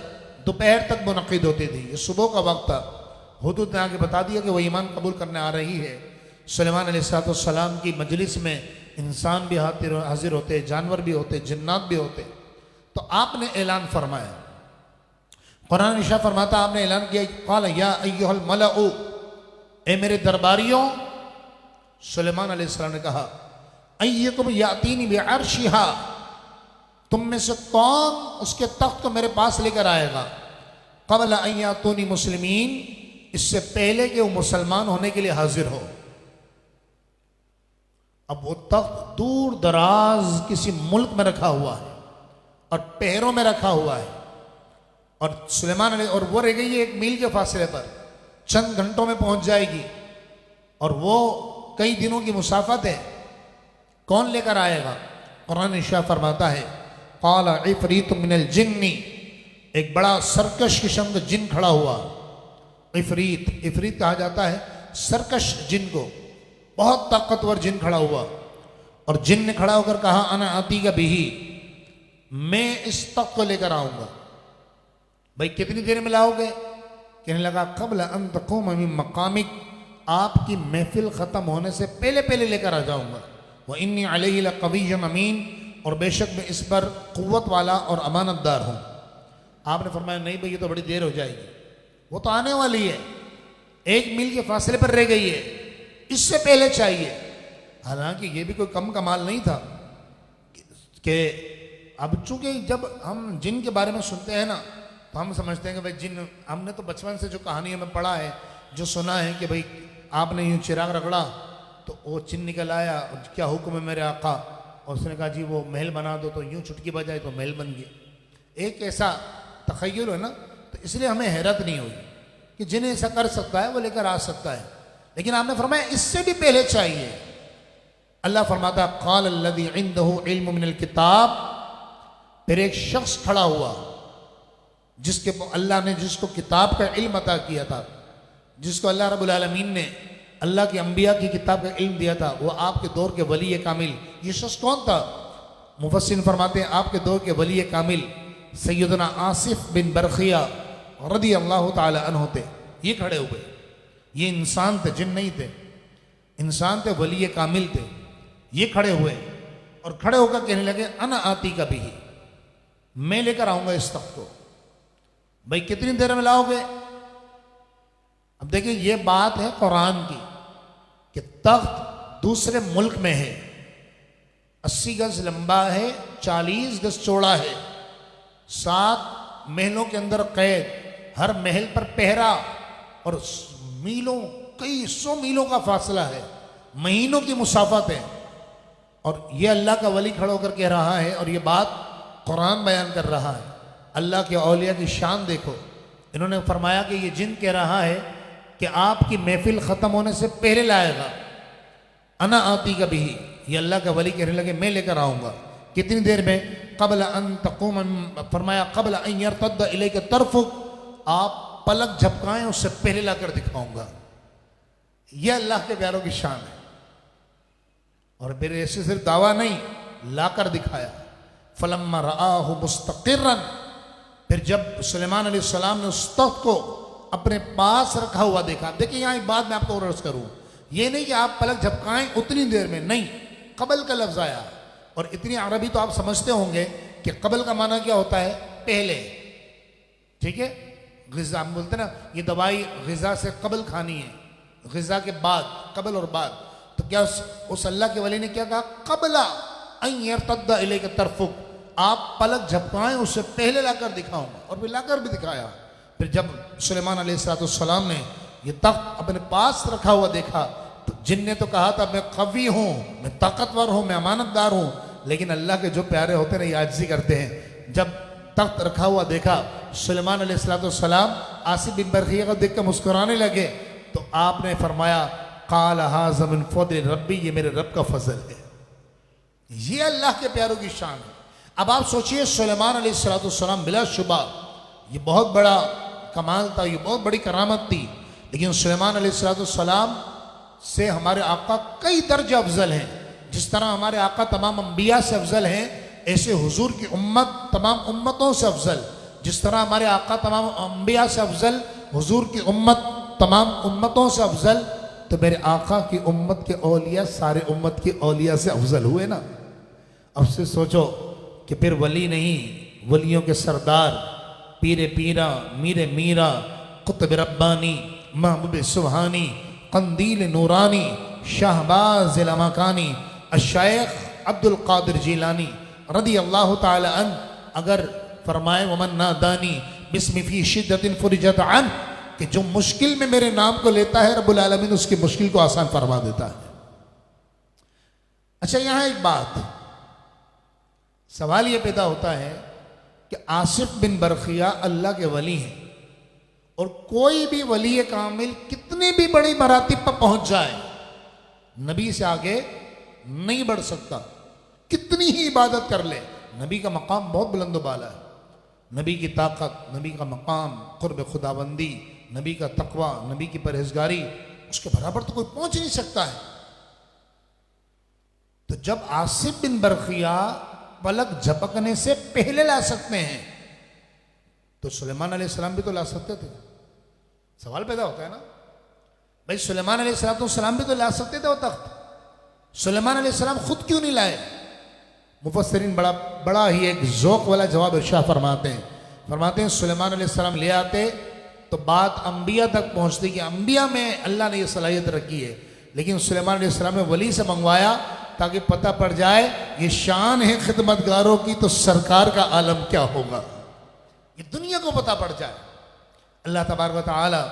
दोपहर तक मुनक़िद होती थी, ये सुबह का वक्त था। हुदूद ने आके बता दिया कि वो ईमान कबूल करने आ रही है। सुलेमान अलैहिस्सलाम की मजलिस में इंसान भी हाजिर होते, जानवर भी होते, जिन्नात भी होते। तो आपने ऐलान फरमाया, कुरान निशा फरमाता, आपने ऐलान किया, क़ाल या अय्युहल मलअ, ए मेरे दरबारियों। सुलेमान अलैहिस्सलाम ने कहा, अय्युकुम यातीनी बिअर्शिहा, तुम में से कौन उसके तख्त को मेरे पास लेकर आएगा, क़ब्ल अन यातूनी मुस्लिमीन, इससे पहले कि वो मुसलमान होने के लिए हाजिर हो। अब वो तख्त दूर दराज किसी मुल्क में रखा हुआ है और पहरों में रखा हुआ है, और सुलेमान और वो रह गई है 1 मील के फासले पर, चंद घंटों में पहुंच जाएगी, और वो कई दिनों की मुसाफत है। कौन लेकर आएगा? कुरान इरशाद फरमाता है क़ाल इफ़रीत मिनल जिन्नी, एक बड़ा सरकश किस्म का जिन खड़ा हुआ। इफ़रीत, इफ़रीत कहा जाता है सरकश जिन को, बहुत ताकतवर जिन खड़ा हुआ। और जिन ने खड़ा होकर कहा अना आती का बिही, मैं इस तख्त को लेकर आऊंगा। भाई कितनी देर में लाओगे? कहने लगा क़ब्ल अन तक़ूम मिन मक़ामिक, आपकी महफिल ख़त्म होने से पहले पहले लेकर आ जाऊंगा। व इन्नी अलैहि लक़विय्युन अमीन, और बेशक मैं इस पर क़ुव्वत वाला और अमानतदार हूँ। आपने फरमाया नहीं भाई ये तो बड़ी देर हो जाएगी, वो तो आने वाली है, 1 मील के फासले पर रह गई है, इससे पहले चाहिए। हालांकि ये भी कोई कम कमाल नहीं था कि अब चूंकि जब हम जिन के बारे में सुनते हैं ना तो हम समझते हैं कि भाई जिन, हमने तो बचपन से जो कहानियों में पढ़ा है, जो सुना है कि भाई आपने यूँ चिराग रगड़ा तो वो जिन निकल आया, क्या हुक्म है मेरे आका, और उसने कहा जी वो महल बना दो, तो यूँ चुटकी बजाए तो महल बन गया। एक ऐसा तखय्युल है ना, तो इसलिए हमें हैरत नहीं हुई कि जिन्हें ऐसा कर सकता है वो लेकर आ सकता है। लेकिन आपने फरमाया इससे भी पहले चाहिए। अल्लाह फरमाता क़ाल अल्लज़ी इंदहु इल्म मिनल किताब, फिर एक शख्स खड़ा हुआ जिसके अल्लाह ने जिसको किताब का इल्म अता किया था, जिसको अल्लाह रब्बुल आलमीन ने अल्लाह के अंबिया की किताब का इल्म दिया था, वो आपके दौर के वली कामिल। ये शख्स कौन था? मुफस्सिर फरमाते हैं आपके दौर के वली कामिल सैयदना आसिफ बिन बरखिया रदी अल्लाह ताला अन्हु थे। ये खड़े हुए, ये इंसान थे, जिन नहीं थे, इंसान थे, वली कामिल थे। ये खड़े हुए और खड़े होकर कहने लगे अना आती का भी, मैं लेकर आऊंगा इस तख्त को। भाई कितनी देर में लाओगे? अब देखिए ये बात है कुरान की कि तख्त दूसरे मुल्क में है, 80 गज लंबा है, 40 गज चौड़ा है, 7 महलों के अंदर कैद, हर महल पर पहरा, और मीलों, कई 100 मीलों का फासला है, महीनों की मुसाफत है। और ये अल्लाह का वली खड़ा होकर कह रहा है, और ये बात कुरान बयान कर रहा है। अल्लाह के औलिया की शान देखो। इन्होंने फरमाया कि ये जिन कह रहा है कि आपकी महफिल ख़त्म होने से पहले लाएगा। अना आती का भी, ये अल्लाह का वली कहने लगे मैं लेकर आऊँगा। कितनी देर में? क़ब्ल अन तक़ूम, फरमाया क़ब्ल अन यरतद्द इलैका तरफ़ुक, आप पलक झपकाएं उससे पहले लाकर दिखाऊंगा। यह अल्लाह के प्यारों की शान है। और फिर ऐसे सिर्फ दावा नहीं, लाकर दिखाया। फलम्मा रआहु मुस्तक़िर्रन, फिर जब सुलेमान अलैहिस्सलाम ने उस तख्त को अपने पास रखा हुआ देखा। देखिए यहाँ एक बात मैं आपको अर्ज़ करूँ, ये नहीं कि आप पलक झपकाएं उतनी देर में, नहीं, क़ब्ल का लफ्ज़ आया। और इतनी अरबी तो आप समझते होंगे कि क़ब्ल का माना क्या होता है? पहले, ठीक है। ग़िज़ा हम बोलते हैं ना, ये दवाई ग़िज़ा से क़ब्ल खानी है, ग़िज़ा के बाद, क़ब्ल और बाद। तो क्या उस अल्लाह के वली ने क्या कहा? क़ब्ल अन यरतद्द इलैका तरफ़ुक, आप पलक झपकाएं उससे पहले लाकर दिखाऊंगा। और फिर लाकर भी दिखाया। फिर जब सुलेमान अलैहिस्सलाम ने ये तख्त अपने पास रखा हुआ देखा तो जिन ने तो कहा था मैं कवी हूँ, मैं ताकतवर हूँ, मैं अमानतदार हूँ, लेकिन अल्लाह के जो प्यारे होते हैं ना, ये आजिज़ी करते हैं। जब तख्त रखा हुआ देखा, सुलेमान अलैहिस्सलाम आसिफ बिन बरखिया को देख कर मुस्कुराने लगे, तो आपने फरमाया क़ाल हाज़ा मिन फ़ज़्ल रब्बी, ये मेरे रब का फजल है। ये अल्लाह के प्यारों की शान है। अब आप सोचिए सुलेमान अलैहिस्सलाम बिलाशुबा ये बहुत बड़ा कमाल था, ये बहुत बड़ी करामत थी, लेकिन सुलेमान अलैहिस्सलाम से हमारे आका कई दर्जे अफजल हैं। जिस तरह हमारे आका तमाम अंबिया से अफजल हैं, ऐसे हुजूर की उम्मत तमाम उम्मतों से अफजल। जिस तरह हमारे आका तमाम अंबिया से अफजल, हुजूर की उम्मत तमाम उम्मतों से अफजल, तो मेरे आका की उम्मत के औलिया सारे उम्मत की औलिया से अफजल हुए ना। अब से सोचो कि फिर वली नहीं, वलियों के सरदार, पीरे पीरा, मीरे मीरा, कुतुब रब्बानी, महबूब सुबहानी, कंदील नूरानी, शाहबाज लमकानी, अश-शेख अब्दुल कादिर जीलानी रदी अल्लाह ताला अन, अगर फरमाए वमन नादानी बिस्मी फी शिद्दतिन फुरिजत अन, कि जो मुश्किल में मेरे नाम को लेता है रब्बुल आलमीन उसकी मुश्किल को आसान फरमा देता है। अच्छा यहाँ एक बात, सवाल ये पैदा होता है कि आसिफ बिन बरखिया अल्लाह के वली हैं, और कोई भी वली कामिल कितनी भी बड़ी मरातिब पर पहुंच जाए, नबी से आगे नहीं बढ़ सकता, कितनी ही इबादत कर ले। नबी का मकाम बहुत बुलंद बाला है, नबी की ताकत, नबी का मकाम, कुर्ब खुदाबंदी, नबी का तकवा, नबी की परहेजगारी, उसके बराबर तो कोई पहुंच नहीं सकता है। तो जब आसिफ बिन बरखिया पलक झपकने से पहले ला सकते हैं तो सुलेमान अलैहिस्सलाम भी तो ला सकते थे। सवाल पैदा होता है ना भाई, सुलेमान अलैहिस्सलाम भी तो ला सकते थे वो तख्त, सुलेमान अलैहिस्सलाम खुद क्यों नहीं लाए? मुफस्सिरीन बड़ा ही एक ज़ौक़ वाला जवाब इरशाद फरमाते हैं सुलेमान अलैहिस्सलाम ले आते तो बात अंबिया तक पहुंचती कि अंबिया में अल्लाह ने ये सलाहियत रखी है, लेकिन सुलेमान अलैहिस्सलाम ने वली से मंगवाया ताकि पता पड़ जाए ये शान है खिदमतगारों की तो सरकार का आलम क्या होगा, ये दुनिया को पता पड़ जाए। अल्लाह तबारक व तआला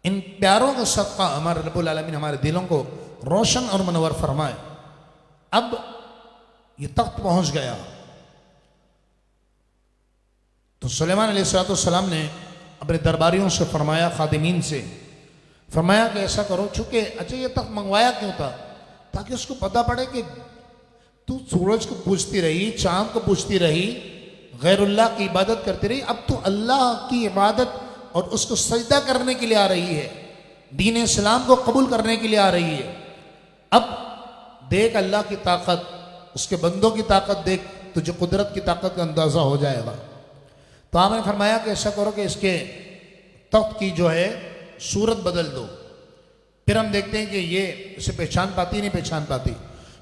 इन प्यारों को सदका हमारे रब्बुल आलमीन हमारे दिलों को रोशन और मनवर फरमाए। अब ये तख्त पहुंच गया तो सुलेमान अलैहिस्सलाम ने अपने दरबारियों से फरमाया, खादिमीन से फरमाया कि ऐसा करो, चूंकि अच्छा ये तख्त मंगवाया क्यों था? ताकि उसको पता पड़े कि तू सूरज को पूजती रही, चांद को पूजती रही, गैरुल्लाह की इबादत करती रही, अब तू अल्लाह की इबादत और उसको सजदा करने के लिए आ रही है, दीन इस्लाम को कबूल करने के लिए आ रही है। अब देख अल्लाह की ताकत, उसके बंदों की ताकत देख, तुझे कुदरत की ताकत का अंदाजा हो जाएगा। तो आपने फरमाया कि ऐसा करो कि इसके तख्त की जो है सूरत बदल दो, फिर हम देखते हैं कि ये इसे पहचान पाती नहीं पहचान पाती।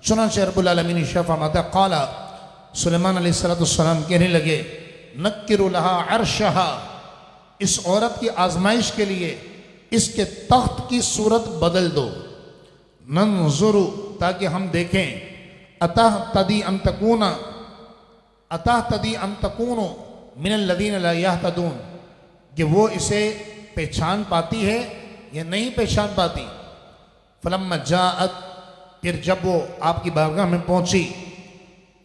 चुनांचे रब्बुल आलमीन इरशाद फरमाता है, क़ाला सुलेमान अलैहिस्सलाम कहने लगे, नक्किरु लहा अर्शहा, इस औरत की आजमाइश के लिए इसके तख्त की सूरत बदल दो, नंजुरु, ताकि हम देखें, अतः तदी अम तकूनो मिनल लदीन ला यहतदून, कि वो इसे पहचान पाती है या नहीं पहचान पाती। फलम्मा जाअत, फिर जब वो आपकी बारगाह में पहुंची,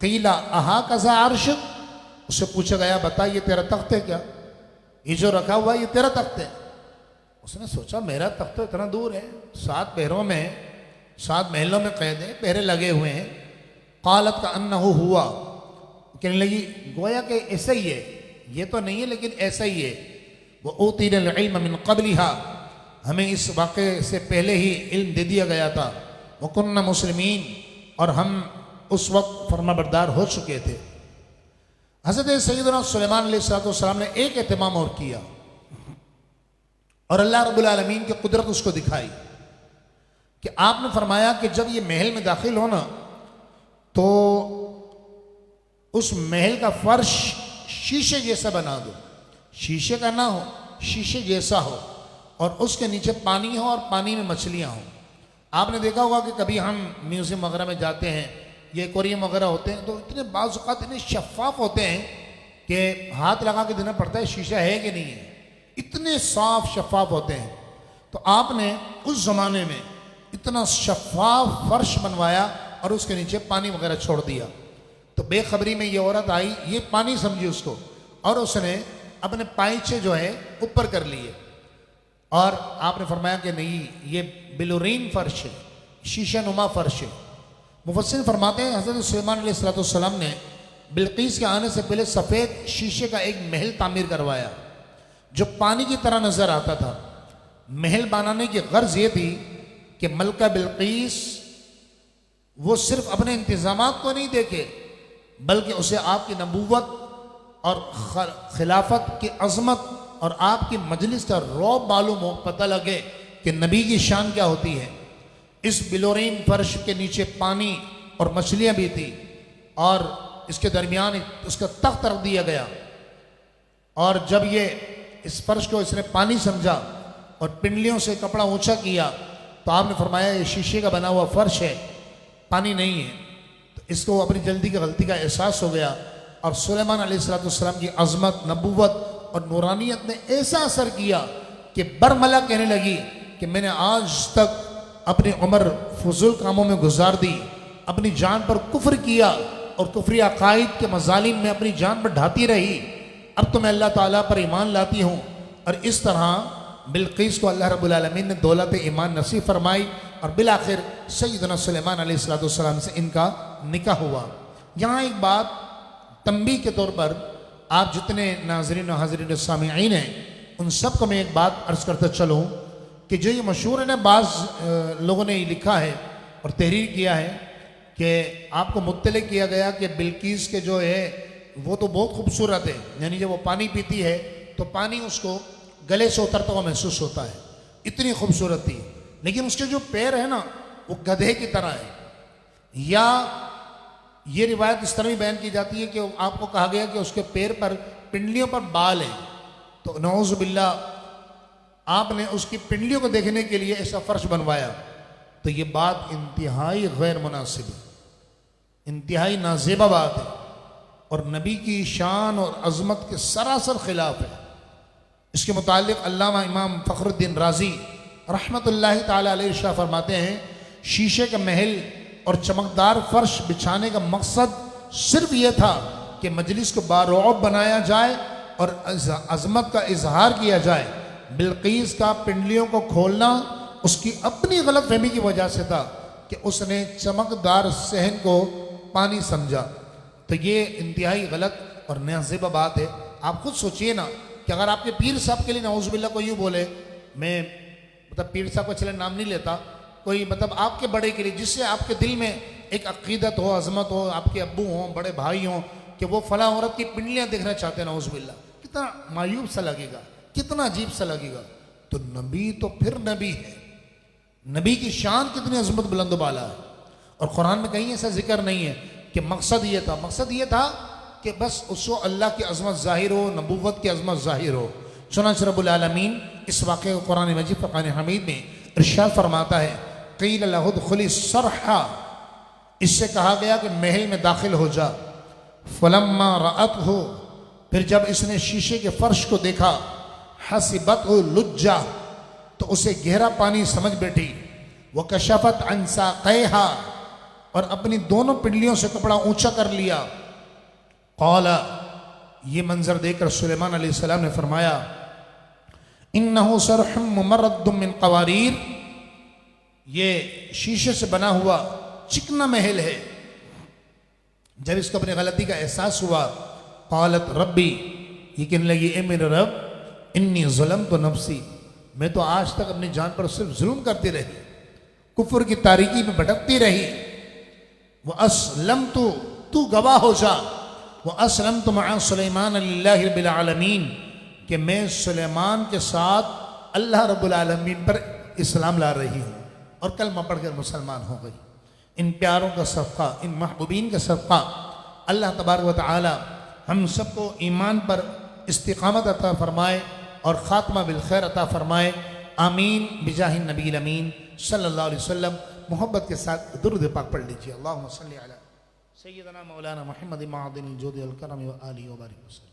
क़ीला अहा कज़ा अर्श, उससे पूछा गया बता ये तेरा तख्त है क्या, ये जो रखा हुआ ये तेरा तख्त है? उसने सोचा मेरा तख्त तो इतना दूर है, 7 पहरों में, 7 महलों में कैद है, पहरे लगे हुए हैं। क़ालत का अन्नहु हुआ, कहने लगी गोया कि ऐसा ही है, ये तो नहीं है लेकिन ऐसा ही है। वो ऊतीनल इल्म मिन क़ब्लिहा, हमें इस वाक़े से पहले ही इल्म दे दिया गया था। व कुन्ना मुस्लिमीन, और हम उस वक्त फरमाबरदार हो चुके थे। हज़रत सैयदना सुलेमान अलैहिस्सलाम ने एक एहतमाम और किया और अल्लाह रब्बुल आलमीन की कुदरत उसको दिखाई कि आपने फरमाया कि जब ये महल में दाखिल हो ना तो उस महल का फर्श शीशे जैसा बना दो, शीशे का ना हो, शीशे जैसा हो, और उसके नीचे पानी हो और पानी में मछलियां हो। आपने देखा होगा कि कभी हम म्यूजियम वगैरह में जाते हैं, ये एक्वेरियम वगैरह होते हैं, तो इतने बाज़ औक़ात इतने शफ़ाफ होते हैं कि हाथ लगा के देना पड़ता है शीशा है कि नहीं है, इतने साफ शफ़ाफ होते हैं। तो आपने उस ज़माने में इतना शफ़ाफ फर्श बनवाया और उसके नीचे पानी वगैरह छोड़ दिया। तो बेखबरी में ये औरत आई, ये पानी समझी उसको, और उसने अपने पाइचे जो है ऊपर कर लिए, और आपने फरमाया कि नहीं ये बिलुरीन फर्श है, शीशा नुमा फर्श है। मुफस्सिर फरमाते हैं हज़रत सुलेमान अलैहिस्सलाम ने बिल्कीस के आने से पहले सफ़ेद शीशे का एक महल तामीर करवाया जो पानी की तरह नज़र आता था। महल बनाने की गर्ज ये थी कि मलका बिल्कीस वो सिर्फ अपने इंतज़ामात को नहीं देखे, बल्कि उसे आपकी नबूवत और खिलाफत की अज़मत और आपकी मजलिस का रौब मालूम हो, पता लगे कि नबी की शान क्या होती है। इस बिलोरीन फर्श के नीचे पानी और मछलियां भी थी, और इसके दरमियान उसका तख्त रख दिया गया। और जब ये इस फर्श को इसने पानी समझा और पिंडलियों से कपड़ा ऊंचा किया, तो आपने फरमाया ये शीशे का बना हुआ फर्श है, पानी नहीं है। तो इसको अपनी जल्दी की गलती का एहसास हो गया, और सुलेमान अलैहिस्सलाम की अज़मत, नबूवत और नूरानियत ने ऐसा असर किया कि बरमला कहने लगी कि मैंने आज तक अपनी उम्र फजूल कामों में गुजार दी, अपनी जान पर कुफ्र किया और कुफ्री अकायद के मजालिम में अपनी जान पर ढाती रही, अब तो मैं अल्लाह ताला पर ईमान लाती हूँ। और इस तरह बिल्कीस को अल्लाह रब्बुल आलमीन ने दौलत ईमान नसीब फरमाई और बिल आखिर सैयदना सुलेमान अलैहिस्सलाम से इनका निकाह हुआ। यहाँ एक बात तंबीह के तौर पर आप जितने नाज़रीन और हाज़रीन सामिईन हैं उन सब को मैं एक बात अर्ज़ करता चलूँ कि जो ये मशहूर है ना, बाज़ लोगों ने ये लिखा है और तहरीर किया है कि आपको मुत्तले किया गया कि बिल्कीस के जो है वो तो बहुत खूबसूरत है, यानी जब वो पानी पीती है तो पानी उसको गले से उतरता हुआ महसूस होता है, इतनी खूबसूरत थी। लेकिन उसके जो पैर है ना वो गधे की तरह है। या ये रिवायत इस तरह भी बयान की जाती है कि आपको कहा गया कि उसके पैर पर पिंडलियों पर बाल हैं, तो नऊज़ बिल्लाह आपने उसकी पिंडलियों को देखने के लिए ऐसा फर्श बनवाया। तो ये बात इंतहाई गैर मुनासिब है, इंतहाई नाज़ेबा बात है और नबी की शान और अज़मत के सरासर खिलाफ है। इसके मुतालिक अल्लामा इमाम फ़खरुद्दीन राज़ी रहमतुल्लाहि ताला अलैहि इरशाद फरमाते हैं, शीशे का महल और चमकदार फर्श बिछाने का मकसद सिर्फ ये था कि मजलिस को बारौब बनाया जाए और अज़मत का इजहार किया जाए। बिल्कीस का पिंडलियों को खोलना उसकी अपनी गलत फहमी की वजह से था कि उसने चमकदार सहन को पानी समझा। तो ये इंतहाई गलत और नाज़िबा बात है। आप खुद सोचिए ना कि अगर आपके पीर साहब के लिए नऊज़ बिल्लाह को यूँ बोले, मैं मतलब पीर साहब का चले नाम नहीं लेता, कोई मतलब आपके बड़े के लिए जिससे आपके दिल में एक अकीदत हो, अज़मत हो, आपके अब्बू हों, बड़े भाई हों, कि वो फला औरत की पिंडलियाँ देखना चाहते हैं नऊज़ बिल्लाह, कितना मायूब सा लगेगा, कितना अजीब सा लगेगा। तो नबी तो फिर नबी है, नबी की शान कितनी अज़मत बुलंद बाला है। और कुरान में कहीं ऐसा जिक्र नहीं है कि मकसद ये था, मकसद ये था कि बस उसको अल्लाह की अज़मत ज़ाहिर हो, नबूवत की अज़मत ज़ाहिर हो। चुनांचे रब्बुल आलमीन इस वाक़े को कुरान मजीद फ़ुरक़ान हमीद में इरशाद फरमाता है, क़ील लहु उदख़ुली सरहा, इससे कहा गया कि महल में दाखिल हो जा। फलम्मा रअतहु, फिर जब इसने शीशे के फर्श को देखा, हसिबतहु लुज्जा, तो उसे गहरा पानी समझ बैठी। वह कशफत अन साक़ैहा, और अपनी दोनों पिंडलियों से कपड़ा ऊंचा कर लिया। क़ाला, ये मंजर देखकर सुलेमान अलैहिस्सलाम ने फरमाया, इन्नहु सरहुम मुमर्रदुम मिन क़वारीर, ये शीशे से बना हुआ चिकना महल है। जब इसको अपनी गलती का एहसास हुआ, क़ालत रब्बी, ये कहने लगी, ए मेरे रब, इन्नी ज़लमतु नफ्सी, मैं तो आज तक अपनी जान पर सिर्फ जुल्म करती रही, कुफ्र की तारीकी में भटकती रही। वह अस्लमतु, तू गवाह हो जा, वह अस्लमतु मअ सुलैमान लिल्लाहि रब्बिल आलमीन, कि मैं सुलेमान के साथ अल्लाह रब्बुल आलमीन पर इस्लाम ला रही हूँ और कलमा पढ़कर मुसलमान हो गई। इन प्यारों का सदका, इन महबूबीन का सदका अल्लाह तबारक व तआला हम सबको ईमान पर इस्तिकामत अता फरमाए और ख़ात्मा बिल खैर अता फरमाए। आमीन बिजाहि नबील अमीन सल्लल्लाहु अलैहि वसल्लम। मोहब्बत के साथ दुरूद पाक पढ़ लीजिए। अल्लाहुम्मा सल्लि अला सय्यिदना मौलाना मुहम्मद मअदिनिल जुद वल करम व आलिहि व बारिक वसल्लम।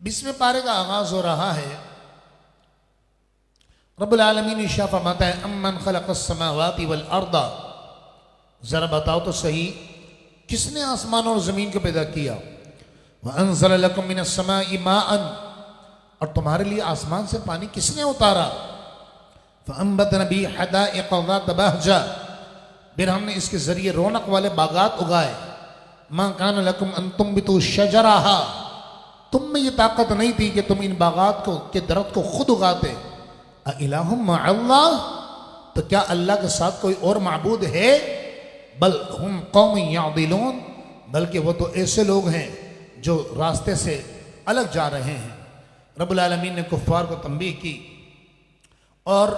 बिस्मिल्लाह पारे का आगाज हो रहा है। रब्बुल आलमीन इरशाद फरमाता है, अम्मन खलक़स समावाति वल अर्दा, जरा बताओ तो सही किसने आसमान और जमीन को पैदा किया। व अंज़ल लकुम मिनस समाई माअन, और तुम्हारे लिए आसमान से पानी किसने उतारा। फ़अंबतना बिही हदाइक़ ज़ात बहजा, फिर हमने इसके जरिए रौनक वाले बागात उगाए। मा कान लकुम अन तुंबितू शजरहा, तुम में ये ताकत नहीं थी कि तुम इन बागात को के दरख्त को खुद उगाते। अइलाहुम मअल्लाह, तो क्या अल्लाह के साथ कोई और माबूद है। बल हुम कौम यादिलून, बल्कि वो तो ऐसे लोग हैं जो रास्ते से अलग जा रहे हैं। रब्बुल आलमीन ने कुफ्फार को तंबीह की और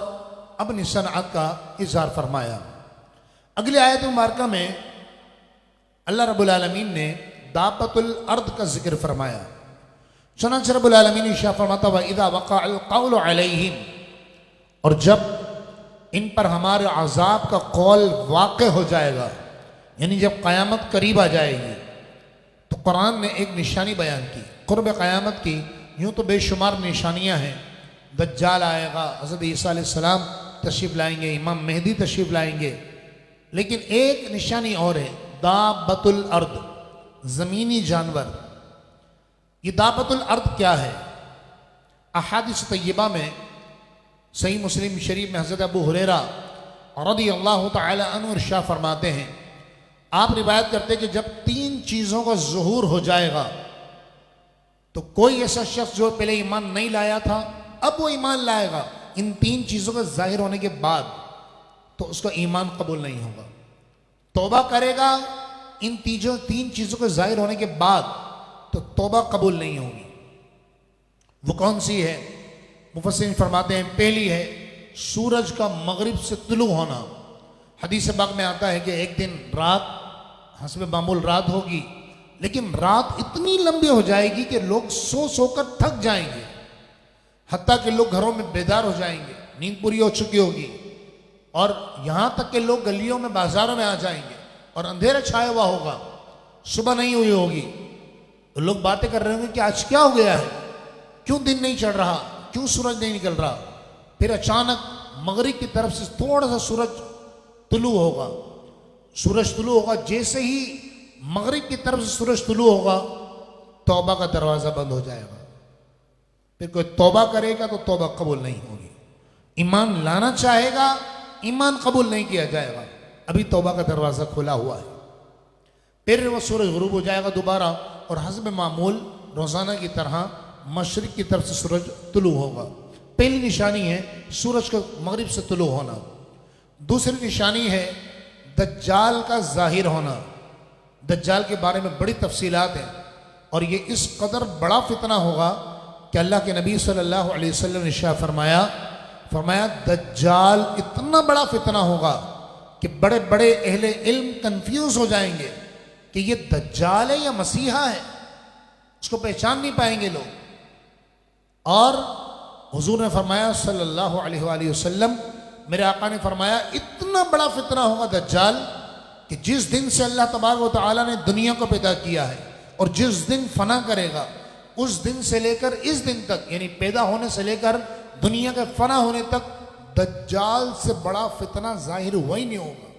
अपनी सनअत का इज़हार फरमाया। अगली आयत मुबारका में अल्लाह रब्बुल आलमीन ने दाबतुल अर्द का जिक्र फरमाया। चुनांचे रब्बुल आलमीन इरशाद फरमाता, व इज़ा वक़अल क़ौलु अलैहिम, और जब इन पर हमारे अज़ाब का कौल वाक़ हो जाएगा, यानी जब क़यामत करीब आ जाएगी, तो कुरान ने एक निशानी बयान की क़ुर्ब क़यामत की। यूँ तो बेशुमार निशानियाँ हैं। दज्जाल आएगा, हज़रत ईसा अलैहिस्सलाम तशरीफ़ लाएंगे, इमाम मेहदी तशरीफ़ लाएंगे, लेकिन एक निशानी और है, दाबतुल अर्द, जमीनी जानवर। ये दाबतुल अर्द क्या है? अहादीस तय्यबा में सही मुस्लिम शरीफ में हज़रत अबू हुरैरा रज़ियल्लाहु तआला अन्हु इरशाद फरमाते हैं, आप रिवायत करते हैं कि जब 3 चीज़ों का ज़ुहूर हो जाएगा तो कोई ऐसा शख्स जो पहले ईमान नहीं लाया था अब वो ईमान लाएगा। इन 3 चीज़ों का जाहिर होने के बाद तो उसका ईमान कबूल नहीं होगा। तौबा करेगा, इन 3 चीज़ों के जाहिर होने के बाद तो तौबा कबूल नहीं होगी। वो कौन सी है? मुफस्सिरीन फरमाते हैं, पहली है सूरज का मगरिब से तुलू होना। हदीस पाक में आता है कि एक दिन रात हस्ब मामूल रात होगी, लेकिन रात इतनी लंबी हो जाएगी कि लोग सो सोकर थक जाएंगे, हत्ता कि लोग घरों में बेदार हो जाएंगे, नींद पूरी हो चुकी होगी, और यहाँ तक कि लोग गलियों में बाजारों में आ जाएंगे और अंधेरा छाया हुआ होगा, सुबह नहीं हुई होगी। तो लोग बातें कर रहे होंगे कि आज क्या हो गया है, क्यों दिन नहीं चढ़ रहा, क्यों सूरज नहीं निकल रहा। फिर अचानक मगरिब की तरफ से थोड़ा सा सूरज तुलू होगा। सूरज तुलू होगा, जैसे ही मगरिब की तरफ से सूरज तुलू होगा तौबा का दरवाज़ा बंद हो जाएगा। फिर कोई तौबा करेगा तो तौबा कबूल नहीं होगी। ईमान लाना चाहेगा, ईमान कबूल नहीं किया जाएगा, अभी तौबा का दरवाज़ा खुला हुआ है। फिर वो सूरज गुरूब हो जाएगा दोबारा और हस्ब मामूल रोज़ाना की तरह मशरिक की तरफ से सूरज तुलू होगा। पहली निशानी है सूरज का मगरिब से तुलू होना। दूसरी निशानी है दज्जाल का जाहिर होना। दज्जाल के बारे में बड़ी तफसीलात हैं और ये इस कदर बड़ा फितना होगा कि अल्लाह के नबी सल्लल्लाहु अलैहि वसल्लम ने इरशाद फरमाया दज्जाल इतना बड़ा फितना होगा कि बड़े बड़े अहले इल्म कंफ्यूज हो जाएंगे कि ये दज्जाल है या मसीहा है, उसको पहचान नहीं पाएंगे लोग। और हुजूर ने फरमाया सल्लल्लाहु अलैहि वसल्लम, मेरे आका ने फरमाया इतना बड़ा फितना होगा दज्जाल कि जिस दिन से अल्लाह तबारक व तआला ने दुनिया को पैदा किया है और जिस दिन फना करेगा उस दिन से लेकर इस दिन तक, यानी पैदा होने से लेकर दुनिया के फना होने तक दज्जाल से बड़ा फितना जाहिर हुआ ही नहीं होगा।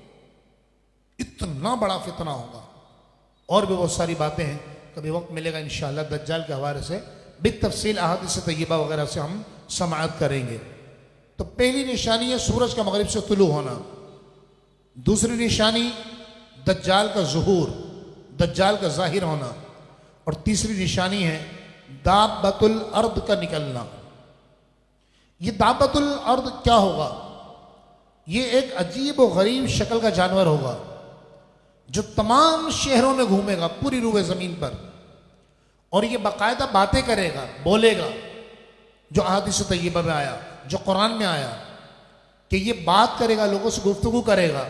इतना बड़ा फितना होगा। और भी बहुत सारी बातें हैं, कभी वक्त मिलेगा इंशाअल्लाह दज्जाल के हवाले से बित तफसील अहादीस तय्यबा वगैरह से हम समाअत करेंगे। तो पहली निशानी है सूरज का मगरिब से तुलू होना। दूसरी निशानी दज्जाल का ज़ुहूर, दज्जाल का जाहिर होना। और तीसरी निशानी है दाबतुल अर्द का निकलना। ये दाबतुल अर्द क्या होगा? ये एक अजीब और गरीब शक्ल का जानवर होगा जो तमाम शहरों में घूमेगा पूरी रूए ज़मीन पर, और ये बाकायदा बातें करेगा, बोलेगा, जो अहादीस तय्यबा में आया, जो कुरान में आया कि ये बात करेगा, लोगों से गुफ्तगू करेगा।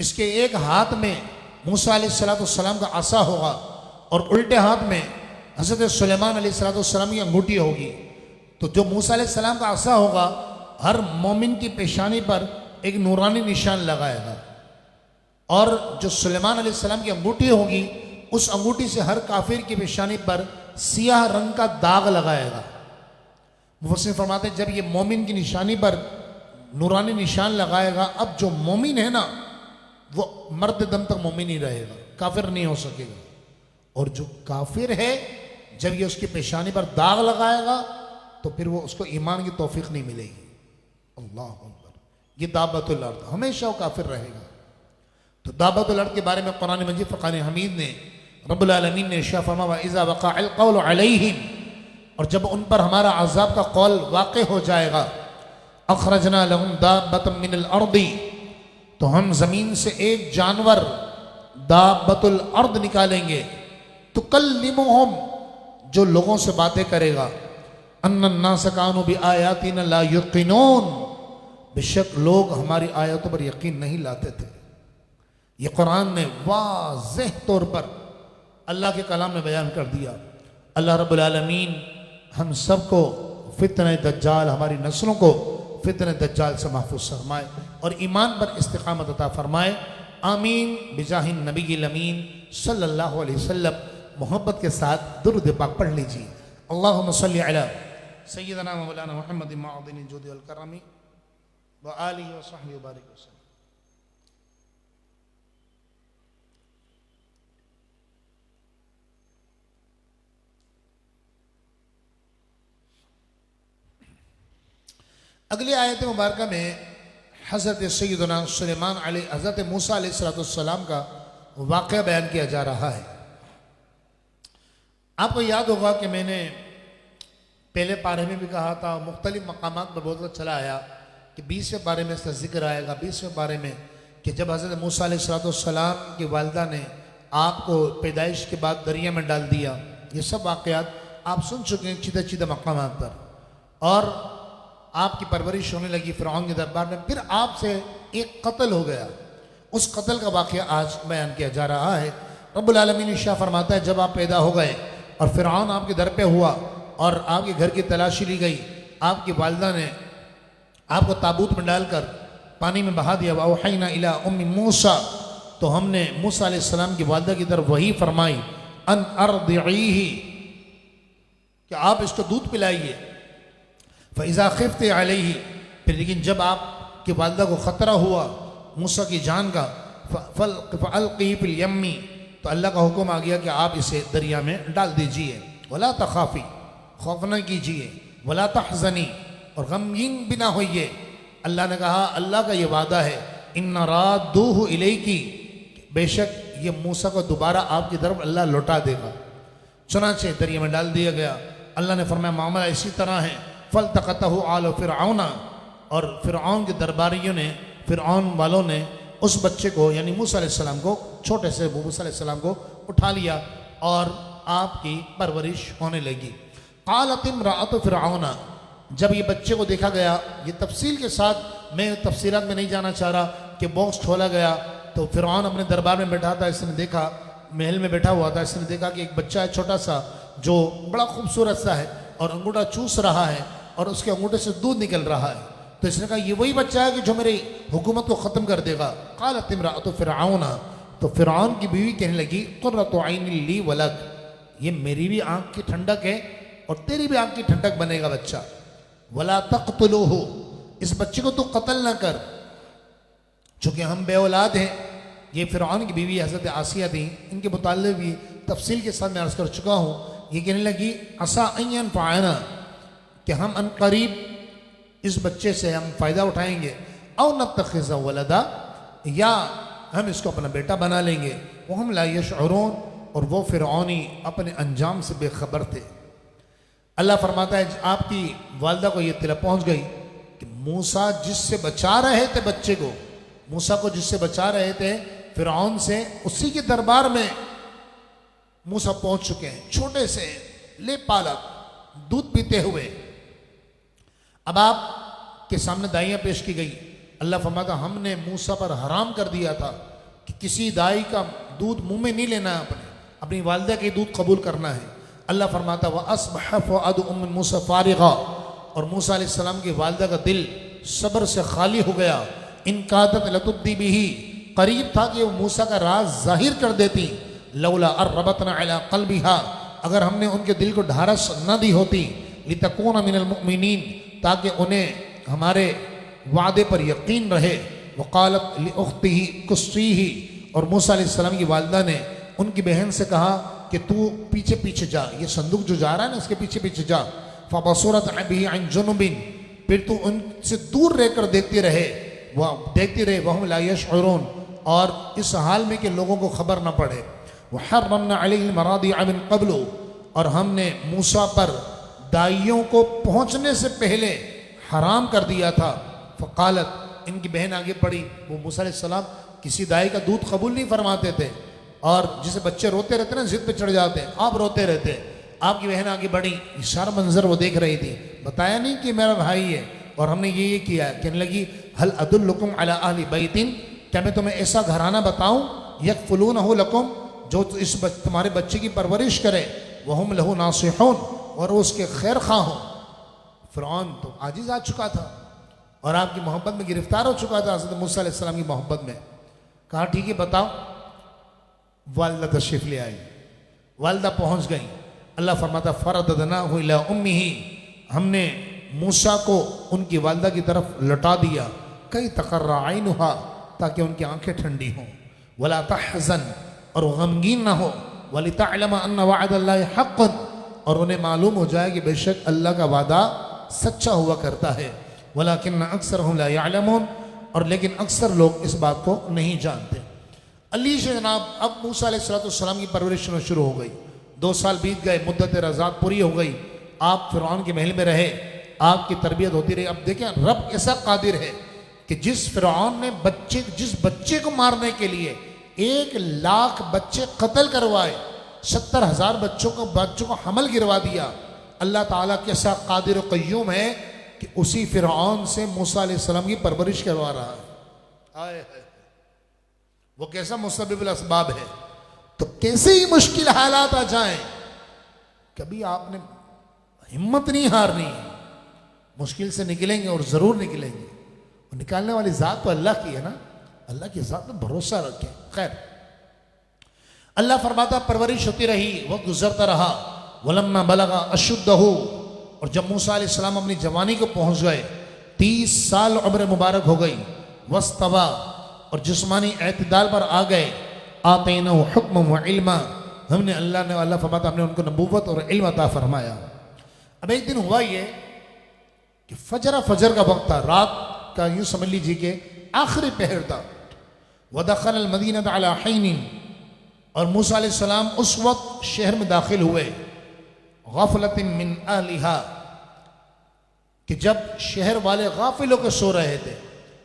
इसके एक हाथ में मूसा अलैहिस्सलाम का आसा होगा और उल्टे हाथ में हज़रत सुलेमान अलैहिस्सलाम की अंगूठी होगी। तो जो मूसा अलैहिस्सलाम का आसा होगा, हर मोमिन की पेशानी पर एक नूरानी निशान लगाएगा, और जो सुलेमान अलैहिस्सलाम की अंगूठी होगी उस अंगूठी से हर काफिर की पेशानी पर सियाह रंग का दाग लगाएगा। मुफस्सिर फरमाते हैं जब ये मोमिन की निशानी पर नूरानी निशान लगाएगा, अब जो मोमिन है ना वो मर्द दम तक मोमिन ही रहेगा, काफिर नहीं हो सकेगा। और जो काफिर है जब ये उसकी पेशानी पर दाग लगाएगा तो फिर वो उसको ईमान की तौफीक नहीं मिलेगी। अल्लाह अकबर। ये दाबतुल अर्द, हमेशा वो काफिर रहेगा। तो दाबतुल अर्द के बारे में कुरान मजीद फुरकान हमीद ने रब्बुल आलमीन ने इरशाद फरमाया इज़ा वक़अल क़ौलु अलैहिम, और जब उन पर हमारा अज़ाब का कौल वाक़े हो जाएगा, अख़रजना लहुम दाब्बतम मिनल अर्दी, तो हम ज़मीन से एक जानवर दाब्बतुल अर्द निकालेंगे, तुकल्लिमुहुम, जो लोगों से बातें करेगा, अन्नन्नास कानू बिआयातिना ला युक़िनून, बेशक लोग हमारी आयतों पर यकीन नहीं लाते थे। ये कुरान ने वाज़ेह तौर पर अल्लाह के कलाम में बयान कर दिया। अल्लाह रब्बुल आलमीन हम सबको फितने दज्जाल, हमारी नस्लों को फितने दज्जाल से महफूज फरमाए और ईमान पर इस्तिकामत अता फरमाए। आमीन बिजाहिन नबी अमीन सल्लल्लाहु अलैहि वसल्लम। मोहब्बत के साथ दुरूद पाक पढ़ लीजिए। अल्लाहुम्मा सल्लि अला सय्यिदना व मौलाना मुहम्मद मअदिन जुदी वल करमी व आलिहि व सहबिहि व बारिक वसल्लम। अगली आयत मुबारक में हज़रत सैयदना सुलेमान हज़रत मूसा अलैहिस्सलाम का वाक़या बयान किया जा रहा है। आपको याद होगा कि मैंने पहले पारे में भी कहा था, मुख्तलिफ मकामात पर बहुत चला आया कि 20वें पारे में इसका जिक्र आएगा। 20वें पारे में कि जब हज़रत मूसा अलैहिस्सलाम की वालिदा ने आपको पैदाइश के बाद दरिया में डाल दिया, ये सब वाक़यात आप सुन चुके हैं चीदा चीदा मकामात पर। और आपकी परवरिश होने लगी फ़िरऔन के दरबार में, फिर आपसे एक कत्ल हो गया। उस कत्ल का वाक़या आज बयान किया जा रहा है। रब्बुल आलमीन इरशाद फरमाता है, जब आप पैदा हो गए और फ़िरऔन आपके दर पे हुआ और आपके घर की तलाशी ली गई, आपकी वालिदा ने आपको ताबूत में डालकर पानी में बहा दिया। वअवहैना इला उम्मी मूसा, तो हमने मूसा अलैहिस्सलाम की वालिदा की तरफ वही फरमाई, अन अर्दिईही, कि आप इसको दूध पिलाइए। फ़इज़ा ख़िफ़्ति अलैहि, फिर लेकिन जब आपकी वालिदा को ख़तरा हुआ मूसा की जान का, फ़अल्क़ी फ़िल यम्मी, तो अल्लाह का हुक्म आ गया कि आप इसे दरिया में डाल दीजिए। वला तख़ाफ़ी, खौफ न कीजिए, वला तहज़नी, और गमगीन भी ना होइए। अल्लाह ने कहा, अल्लाह का ये वादा है, इन्ना रादूहु इलैकी, बेशक ये मूसा को दोबारा आपकी तरफ अल्लाह लौटा देगा। चुनांचे दरिया में डाल दिया गया। अल्लाह ने फरमाया मामला इसी तरह है। फ़ल्तक़तहु आलु फ़िरऔना, और फ़िरऔन के दरबारियों ने, फ़िरऔन वालों ने उस बच्चे को यानी मूसा अलैहिस्सलाम को, छोटे से मूसा अलैहिस्सलाम को उठा लिया और आपकी परवरिश होने लगी। क़ालत इम्रअतु फ़िरऔना, जब ये बच्चे को देखा गया, ये तफसील के साथ, मैं तफसीलात में नहीं जाना चाह रहा, कि बॉक्स खोला गया तो फ़िरऔन अपने दरबार में बैठा था। इसने देखा, महल में बैठा हुआ था, इसने देखा कि एक बच्चा है छोटा सा जो बड़ा खूबसूरत सा है और अंगूठा चूस रहा है और उसके अंगूठे से दूध निकल रहा है। तो इसने कहा, ये वही बच्चा है कि जो मेरी हुकूमत को ख़त्म कर देगा। क़ालत इम्रअतु फ़िरऔना, तो फ़िरऔन की बीवी कहने लगी, क़ुर्रतु ऐनी ली वलक, ये मेरी भी आँख की ठंडक है और तेरी भी आँख की ठंडक बनेगा बच्चा। वला तक़्तुलूहु, इस बच्चे को तो कत्ल ना कर, चूँकि हम बे औलाद हैं। ये फ़िरऔन की बीवी हज़रत आसिया थी, इनके मुताल्लिक़ भी तफसील के साथ मैं अर्ज़ कर चुका हूँ। ये कहने लगी, असा अन यनफ़अना, कि हम अनक़रीब इस बच्चे से हम फ़ायदा उठाएंगे, औ नत्तख़िज़हु वलदा, या हम इसको अपना बेटा बना लेंगे। वहुम ला यशऊरून, और वो फ़िरऔनी अपने अंजाम से बेखबर थे। अल्लाह फरमाता है, आपकी वालिदा को ये तिला पहुँच गई कि मूसा जिससे बचा रहे थे बच्चे को, मूसा को जिससे बचा रहे थे फ़िरऔन से, उसी के दरबार में मूसा पहुंच चुके हैं, छोटे से ले पालक, दूध पीते हुए। अब आपके सामने दाइयाँ पेश की गई। अल्लाह फरमाता, हमने मूसा पर हराम कर दिया था कि किसी दाई का दूध मुंह में नहीं लेना है, अपनी वालिदा के दूध कबूल करना है। अल्लाह फरमाता, व अस्बह फुअदु उम्म मूसा फारिगा, और मूसा अलैहिस्सलाम की वालिदा का दिल सब्र से खाली हो गया। इन कादत लतुब्दी बिही, करीब था कि वो मूसा का राज जाहिर कर देती। लौला अर्रबतना अला क़ल्बिहा, अगर हमने उनके दिल को ढारस न दी होती। लितकूना मिनल मुमिनीन, ताकि उन्हें हमारे वादे पर यकीन रहे। वक़ालत लिउख्तिही कुस्सीही, और मूसा अलैहिस्सलाम की वालिदा ने उनकी बहन से कहा कि तू पीछे पीछे जा, ये संदूक जो जा रहा है ना, इसके पीछे पीछे जा। फ़बसुरत बिही अन जुनुबिन, फिर तू उनसे दूर रहकर देखते रहे, वह देखते रहे। वहुम ला यशऊरून, और इस हाल में कि लोगों को खबर न पड़े। वहर्रमना अलैहिल मरादिअ मिन क़ब्लु, और हमने मूसा पर दाइयों को पहुंचने से पहले हराम कर दिया था। फ़क़ालत, इनकी बहन आगे पड़ी, वो मूसा अलैहिस्सलाम किसी दाई का दूध कबूल नहीं फरमाते थे, और जिसे बच्चे रोते रहते ना, जिद पे चढ़ जाते, आप रोते रहते। आपकी बहन आगे बढ़ी, सारा मंजर वो देख रही थी, बताया नहीं कि मेरा भाई है और हमने ये किया। कहने लगी, हल अदुल्लुकुम अला अहली बैतिन, क्या मैं तुम्हें ऐसा घराना बताऊं, यकफुलूनहु लकुम, जो तुम्हारे बच्चे की परवरिश करे, वहुम लहु नासिहून, और उसके खैर खा हो। फ़िरऔन तो आजिज़ आ चुका था और आपकी मोहब्बत में गिरफ्तार हो चुका था, हज़रत मूसा अलैहिस्सलाम की मोहब्बत में। कहा, ठीक है बताओ। वालिदा तशरीफ़ ले आई, वालिदा पहुँच गई। अल्लाह फरमाता, फ़रददनाहु इला उम्मिही, हमने मूसा को उनकी वालिदा की तरफ लौटा दिया। कई तक़र्रा ऐनुहा, ताकि उनकी आंखें ठंडी हों। वला तहज़न, और गमगीन ना हो। वलितअलम अन्ना वअदल्लाहि हक़्क़ुन, और उन्हें मालूम हो जाए कि बेशक अल्लाह का वादा सच्चा हुआ करता है। वलाकिन अक्सरहुम ला यअलमून, और लेकिन अक्सर लोग इस बात को नहीं जानते। अली से जनाब अब मूसा अलैहिस्सलाम की परवरिश शुरू हो गई। 2 साल बीत गए, मुद्दत रज़ात पूरी हो गई, आप फ़िरौन के महल में रहे, आपकी तरबियत होती रही। अब देखें रब ऐसा कादिर है कि जिस फ़िरौन ने जिस बच्चे को मारने के लिए 1 लाख बच्चे कत्ल करवाए, 70,000 बच्चों को हमल गिरवा दिया, अल्लाह ताला कैसा कादिर क़य्यूम है कि उसी फ़िरौन से मूसा अलैहिस्सलाम की परवरिश करवा रहा है। आए है वो कैसा मुसब्बिबुल असबाब है। तो कैसे ही मुश्किल हालात आ जाएं, कभी आपने हिम्मत नहीं हारनी है, मुश्किल से निकलेंगे और ज़रूर निकलेंगे। और निकालने वाली ज़ात तो अल्लाह की है ना, अल्लाह की ज़ात में भरोसा रखें। खैर, अल्लाह फरमाता परवरिश होती रही, वक्त गुजरता रहा। वलम्मा बलगा अशुद्धहु, और जब मूसा अलैहिस्सलाम अपनी जवानी को पहुंच गए, 30 साल उम्र मुबारक हो गई। वस्तवा, और जिस्मानी एतदाल पर आ गए। आतैनाहु हुक्म व इल्मा, हमने अल्लाह फरमाता हमने उनको नबूवत और इल्म अता फरमाया। अब एक दिन हुआ ये कि फजर का वक्त था, रात का यूँ समझ लीजिए कि आखिरी पहर था। वदखल अल मदीनत अला हिन, और मूसा अलैहिस्सलाम उस वक्त शहर में दाखिल हुए। गफलतिन मिन अहलिहा, कि जब शहर वाले गाफिल होकर सो रहे थे,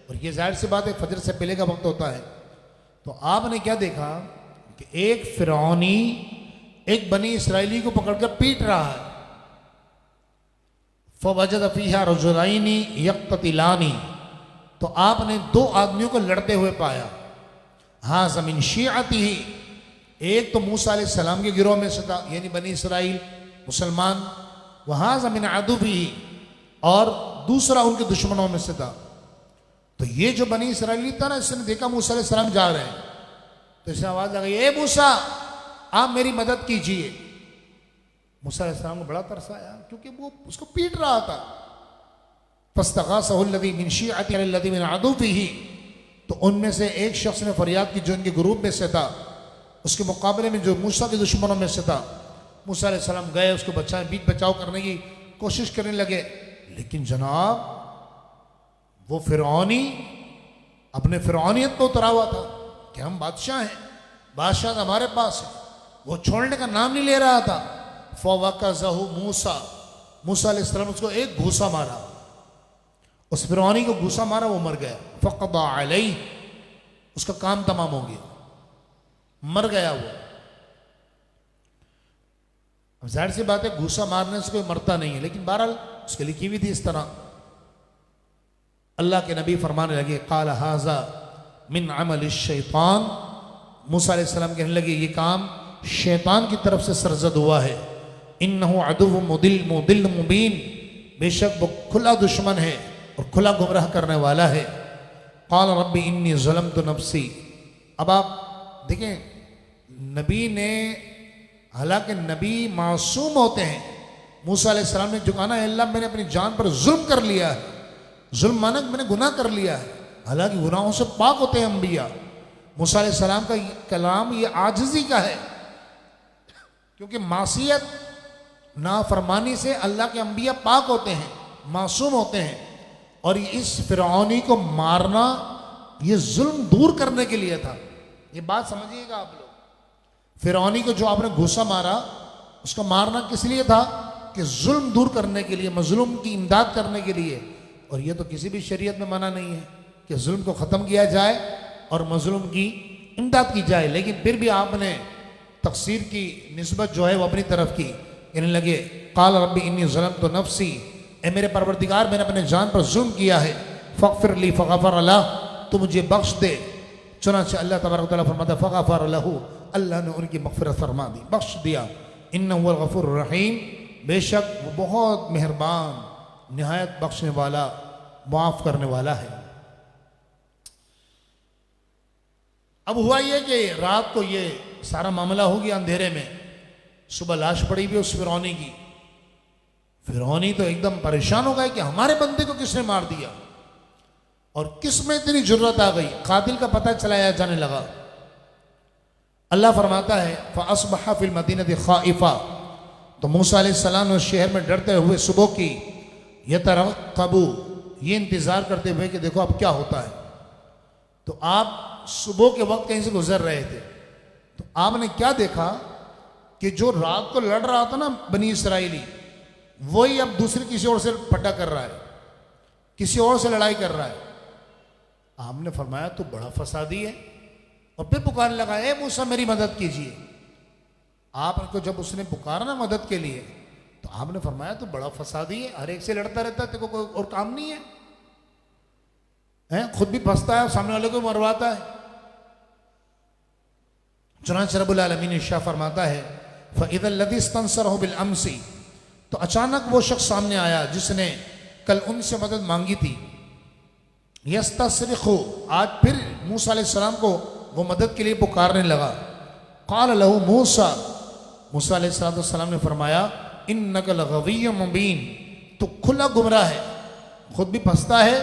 और ये जाहिर सी बात है फजर से पहले का वक्त होता है। तो आपने क्या देखा कि एक फिरौनी एक बनी इसराइली को पकड़कर पीट रहा है। फवजद फीहा रजुलैनी यक्ततिलानी, तो आपने 2 आदमियों को लड़ते हुए पाया। हाँ ज़मीन शियाती ही, एक तो मूसा अलैहिस्सलाम के गिरोह में से था, यानी बनी इसराइल मुसलमान, वहाँ ज़मीन अदू भी, और दूसरा उनके दुश्मनों में से था। तो ये जो बनी इसराइली था ना, इसने देखा मूसा अलैहिस्सलाम जा रहे हैं, तो इसने आवाज़ लगाई, ए मूसा आप मेरी मदद कीजिए। मूसा अलैहिस्सलाम को बड़ा तरस आया, क्योंकि वो उसको पीट रहा था। फस्तग़ासहु अल्लज़ी मिन शियअतिही अल्लज़ी मिन अदुव्विही, तो उनमें से एक शख्स ने फरियाद की जो उनके ग्रुप में से था, उसके मुकाबले में जो मूसा के दुश्मनों में से था। मूसा अलैहिस्सलाम गए, उसको बचाए, बीच बचाव करने की कोशिश करने लगे। लेकिन जनाब वो फिरौनी अपने फिरौनियत को उतरा हुआ था कि हम बादशाह हैं, बादशाह हमारे पास है, वो छोड़ने का नाम नहीं ले रहा था। फवक़ज़हु मूसा अलैहिस्सलाम उसको एक घूसा मारा, उस फिरौनी को घूसा मारा, वो मर गया। फ़क़दा अलैहि, उसका काम तमाम हो गया, मर गया वो। अब जाहिर सी बात है घूसा मारने से कोई मरता नहीं है, लेकिन बहरहाल उसके लिखी हुई थी इस तरह। अल्लाह के नबी फरमाने लगे, क़ाल हाज़ा मिन अमल शैतान, मूसा अलैहिस्सलाम कहने लगे ये काम शैतान की तरफ से सरजद हुआ है। इन्नहु अदुव्वुम मुदिल मुबीन, बेशक वो खुला दुश्मन है और खुला गुमराह करने वाला है। क़ाल रब्बी इन्नी ज़लमतु नफ्सी। अब आप देखें, नबी ने, हालांकि नबी मासूम होते हैं, मूसा अलैहिस्सलाम ने झुकाना है, अल्लाह मैंने अपनी जान पर जुल्म कर लिया है, जुल्म माना मैंने गुनाह कर लिया है। हालांकि गुनाहों से पाक होते हैं अंबिया। मूसा अलैहिस्सलाम का कलाम ये आजिज़ी का है, क्योंकि मासियत नाफरमानी से अल्लाह के अंबिया पाक होते हैं, मासूम होते हैं। और इस फिरौनी को मारना ये जुल्म दूर करने के लिए था। ये बात समझिएगा आप लोग, फिरौनी को जो आपने घूसा मारा, उसको मारना किस लिए था कि जुल्म दूर करने के लिए, मजलूम की इमदाद करने के लिए। और ये तो किसी भी शरीयत में मना नहीं है कि जुल्म को ख़त्म किया जाए और मजलूम की इमदाद की जाए। लेकिन फिर भी आपने तक़सीर की निस्बत जो है वो अपनी तरफ की। कहने लगे, क़ाल रब्बी इन्नी ज़लमतु नफ़्सी, ए मेरे परवरदिगार मैंने अपने जान पर जुल्म किया है। फ़ग़फ़िर ली फ़ग़फ़र लह, तो मुझे बख्श दे। चुनांचे अल्लाह तबारक व तआला फरमाता फ़ग़फ़र लहू, अल्लाह ने उनकी मग़फ़िरत फरमा दी, बख्श दिया। इन्नहु हुवल गफ़ूरुर रहीम, बेशक वो बहुत मेहरबान, निहायत बख्शने वाला, माफ़ करने वाला है। अब हुआ ये कि रात को ये सारा मामला हो गया अंधेरे में, सुबह लाश पड़ी हुई उस फिरौनी की। फिरौनी तो एकदम परेशान हो गए कि हमारे बंदे को किसने मार दिया और किस में इतनी जुर्रत आ गई। कातिल का पता चलाया जाने लगा। अल्लाह फरमाता है, फ़अस्बह फ़िल मदीनति ख़ाइफ़ा, तो मूसा अलैहिस्सलाम ने शहर में डरते हुए सुबह की, यतरक़्क़बू, ये इंतज़ार करते हुए कि देखो अब क्या होता है। तो आप सुबह के वक्त कहीं से गुजर रहे थे, तो आपने क्या देखा कि जो रात को लड़ रहा था ना बनी इसराइली, वही अब दूसरी किसी और से फटा कर रहा है, किसी और से लड़ाई कर रहा है। आपने फरमाया तो बड़ा फसादी है, और फिर पुकारने लगा, ए मूसा मेरी मदद कीजिए। आपको जब उसने पुकारा ना मदद के लिए, तो आपने फरमाया तो बड़ा फसादी है, हर एक से लड़ता रहता है, तेरे को कोई और काम नहीं है, खुद भी फंसता है, सामने वाले को मरवाता है। चुनांचे रब्बुल आलमीन इरशाद फरमाता है, फ़इज़ल लज़ी इस्तंसरहु बिल अम्सी, तो अचानक वो शख्स सामने आया जिसने कल उनसे मदद मांगी थी। यस्तस्रिखु, आज फिर मूसा अलैहिस्सलाम को वो मदद के लिए पुकारने लगा। क़ाल लहू मूसा, मूसा अलैहिस्सलाम ने फरमाया, इन्नका लगविय्युम मुबीन, तो खुला गुमराह है, खुद भी फंसता है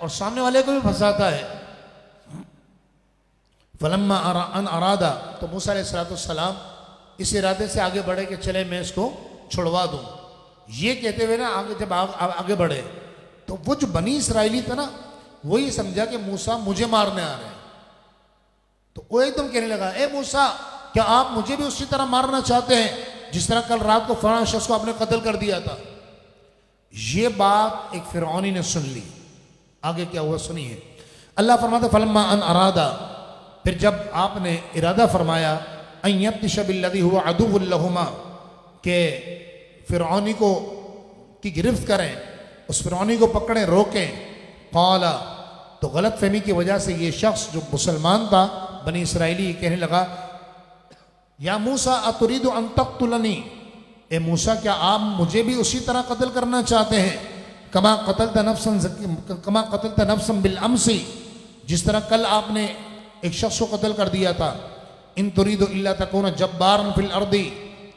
और सामने वाले को भी फंसाता है। फलम्मा अन अरादा, तो मूसा अलैहिस्सलाम इस इरादे से आगे बढ़े कि चले मैं इसको छुड़वा दूं। ये कहते हुए ना आगे जब आगे बढ़े, तो वो जो बनी इसराइली था ना, वही समझा कि मूसा मुझे मारने आ रहे हैं। तो वो एकदम कहने लगा, ए मूसा, क्या आप मुझे भी उसी तरह मारना चाहते हैं जिस तरह कल रात को फलां शख्स को आपने कत्ल कर दिया था। ये बात एक फिरौनी ने सुन ली। आगे क्या हुआ सुनिए। अल्लाह फरमाता, फलम्मा अन अरादा, फिर जब आपने इरादा फरमाया, अन यब्तिश बिल्लज़ी हुवा अदुव्वुल लहुमा, के फिरौनी को की गिरफ्त करें, उस फिरौनी को पकड़ें, रोकें। क़ाला, तो गलत फहमी की वजह से ये शख्स जो मुसलमान था बनी इसराइली कहने लगा, या मूसा अतुरीदु अन तक़्तुलनी, ए मूसा क्या आप मुझे भी उसी तरह कत्ल करना चाहते हैं, कमा क़तलत नफ्सन बिल अम्सी, जिस तरह कल आपने एक शख्स को कत्ल कर दिया था। इन तुरीदु इल्ला तकूना जब्बारन फिल अर्दी,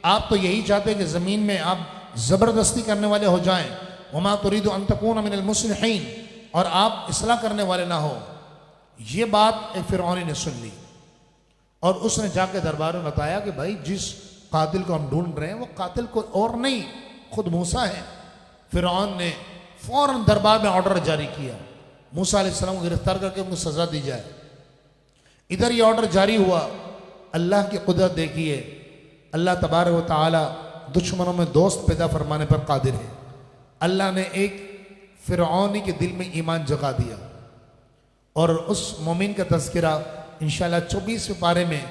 आप तो यही चाहते हैं कि ज़मीन में आप ज़बरदस्ती करने वाले हो जाएं। वमा तुरीदु अन तकूना मिनल मुस्लिहीन, और आप इस्लाह करने वाले ना हो। ये बात एक फिरौनी ने सुन ली, और उसने जाके दरबार में बताया कि भाई जिस कातिल को हम ढूंढ रहे हैं वो कातिल कोई और नहीं, खुद मूसा है। फिरौन ने फौरन दरबार में ऑर्डर जारी किया, मूसा अलैहिस्सलाम को गिरफ्तार करके उनको सजा दी जाए। इधर ये ऑर्डर जारी हुआ। अल्लाह की कुदरत देखिए, अल्लाह तबारक व तआला दुश्मनों में दोस्त पैदा फरमाने पर कादिर है। अल्लाह ने एक फिरौनी के दिल में ईमान जगा दिया, और उस मोमिन का तज़किरा इंशाअल्लाह 24वें पारे में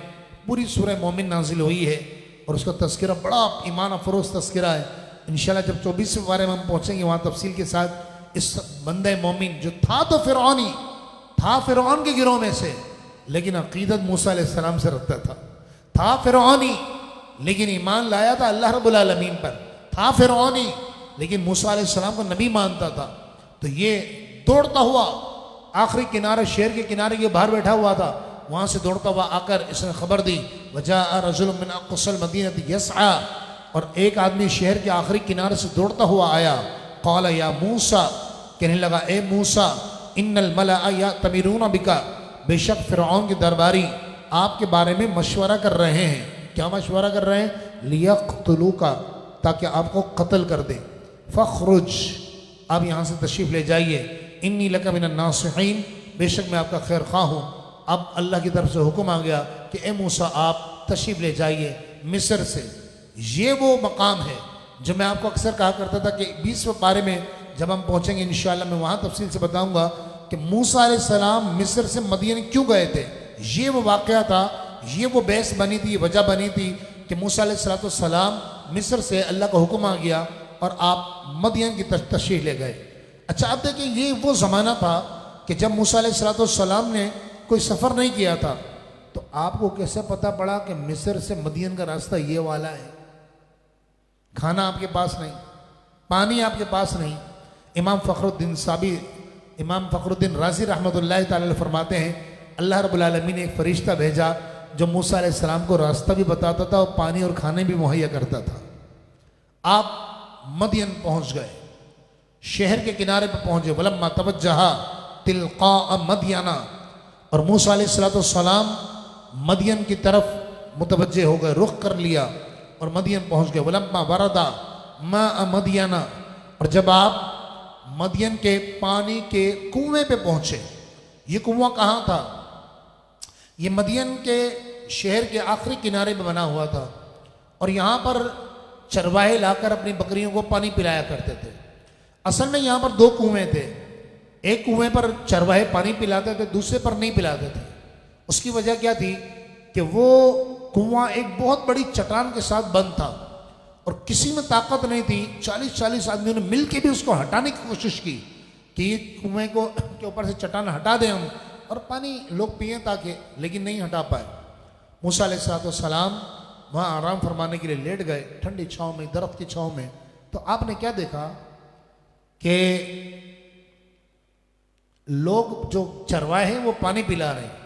पूरी सूरह मोमिन नाजिल हुई है, और उसका तज़किरा बड़ा ईमान अफरोज़ तज़किरा है। इंशाअल्लाह जब 24वें पारे में हम पहुँचेंगे वहाँ तफसील के साथ इस बंदे मोमिन जो था तो फिरौनी था, फिरौन के गिरोह में से, लेकिन अक़ीदत मूसा अलैहिस्सलाम से रखता था फिरौनी लेकिन ईमान लाया था अल्लाह रब्बुल आलमीन पर, था फिरौनी लेकिन मूसा अलैहिस्सलाम को नबी मानता था। तो ये दौड़ता हुआ आखिरी किनारे, शहर के किनारे के बाहर बैठा हुआ था, वहाँ से दौड़ता हुआ आकर इसने खबर दी, वजाअ रजुलुम मिन अक़सल मदीनति यसआ, और एक आदमी शहर के आखिरी किनारे से दौड़ता हुआ आया। क़ाल या मूसा, कहने लगा ए मूसा, इन्नल मलअ यअतमिरून बिका, बेशक फिरौन के दरबारी आपके बारे में मशवरा कर रहे हैं। क्या मशवरा कर रहे हैं? लियक़्तुलूका, ताकि आपको कत्ल कर दे। फ़ख़्रुज, आप यहाँ से तशरीफ़ ले जाइए। इन्नी लका मिनन नासिहीन, बेशक मैं आपका खैर ख्वाह हूँ। अब अल्लाह की तरफ से हुक्म आ गया कि ए मूसा आप तशरीफ़ ले जाइए मिस्र से। ये वो मकाम है जो मैं आपको अक्सर कहा करता था कि 20वें पारे में जब हम पहुँचेंगे इंशाअल्लाह मैं वहाँ तफसील से बताऊँगा कि मूसा अलैहिस्सलाम मिस्र से मदीन क्यों गए थे। ये वो वाक़या था, ये वो बहस बनी थी, वजह बनी थी कि मूसा अलैहिस्सलाम मिस्र से अल्लाह का हुक्म आ गया और आप मदीन की तशरीफ़ ले गए। अच्छा अब देखिए, ये वो ज़माना था कि जब मूसा अलैहिस्सलाम ने कोई सफ़र नहीं किया था, तो आपको कैसे पता पड़ा कि मिस्र से मदीन का रास्ता ये वाला है? खाना आपके पास नहीं, पानी आपके पास नहीं। इमाम फ़खरुद्दीन राज़ी रहमतुल्लाह तआला फरमाते हैं, अल्लाह रब्बुल आलमीन ने एक फ़रिश्ता भेजा जो मूसा अलैहिस्सलाम को रास्ता भी बताता था और पानी और खाने भी मुहैया करता था। आप मदीन पहुंच गए, शहर के किनारे पर पहुंचे। वलम्मा तवज्जहा तिलक़ा मदयना, और मूसा अलैहिस्सलाम मदयन की तरफ मुतवज्जे हो गए, रुख कर लिया और मदयन पहुंच गए। वलम्मा वरदा मा मदयना, और जब आप मदियन के पानी के कुएं पे पहुंचे। ये कुआं कहाँ था? ये मदियन के शहर के आखिरी किनारे पे बना हुआ था और यहाँ पर चरवाहे लाकर अपनी बकरियों को पानी पिलाया करते थे। असल में यहाँ पर दो कुएं थे। एक कुएं पर चरवाहे पानी पिलाते थे, दूसरे पर नहीं पिलाते थे। उसकी वजह क्या थी कि वो कुआं एक बहुत बड़ी चट्टान के साथ बंद था और किसी में ताकत नहीं थी। 40-40 आदमियों ने मिल के भी उसको हटाने की कोशिश की कि ये कुएं को के ऊपर से चट्टान हटा दें हम और पानी लोग पिए ताकि, लेकिन नहीं हटा पाए। मूसा अलैहिस्सलाम वहाँ आराम फरमाने के लिए लेट गए ठंडी छाँव में, दरख्त की छाँव में। तो आपने क्या देखा कि लोग जो चरवाहे हैं वो पानी पिला रहे हैं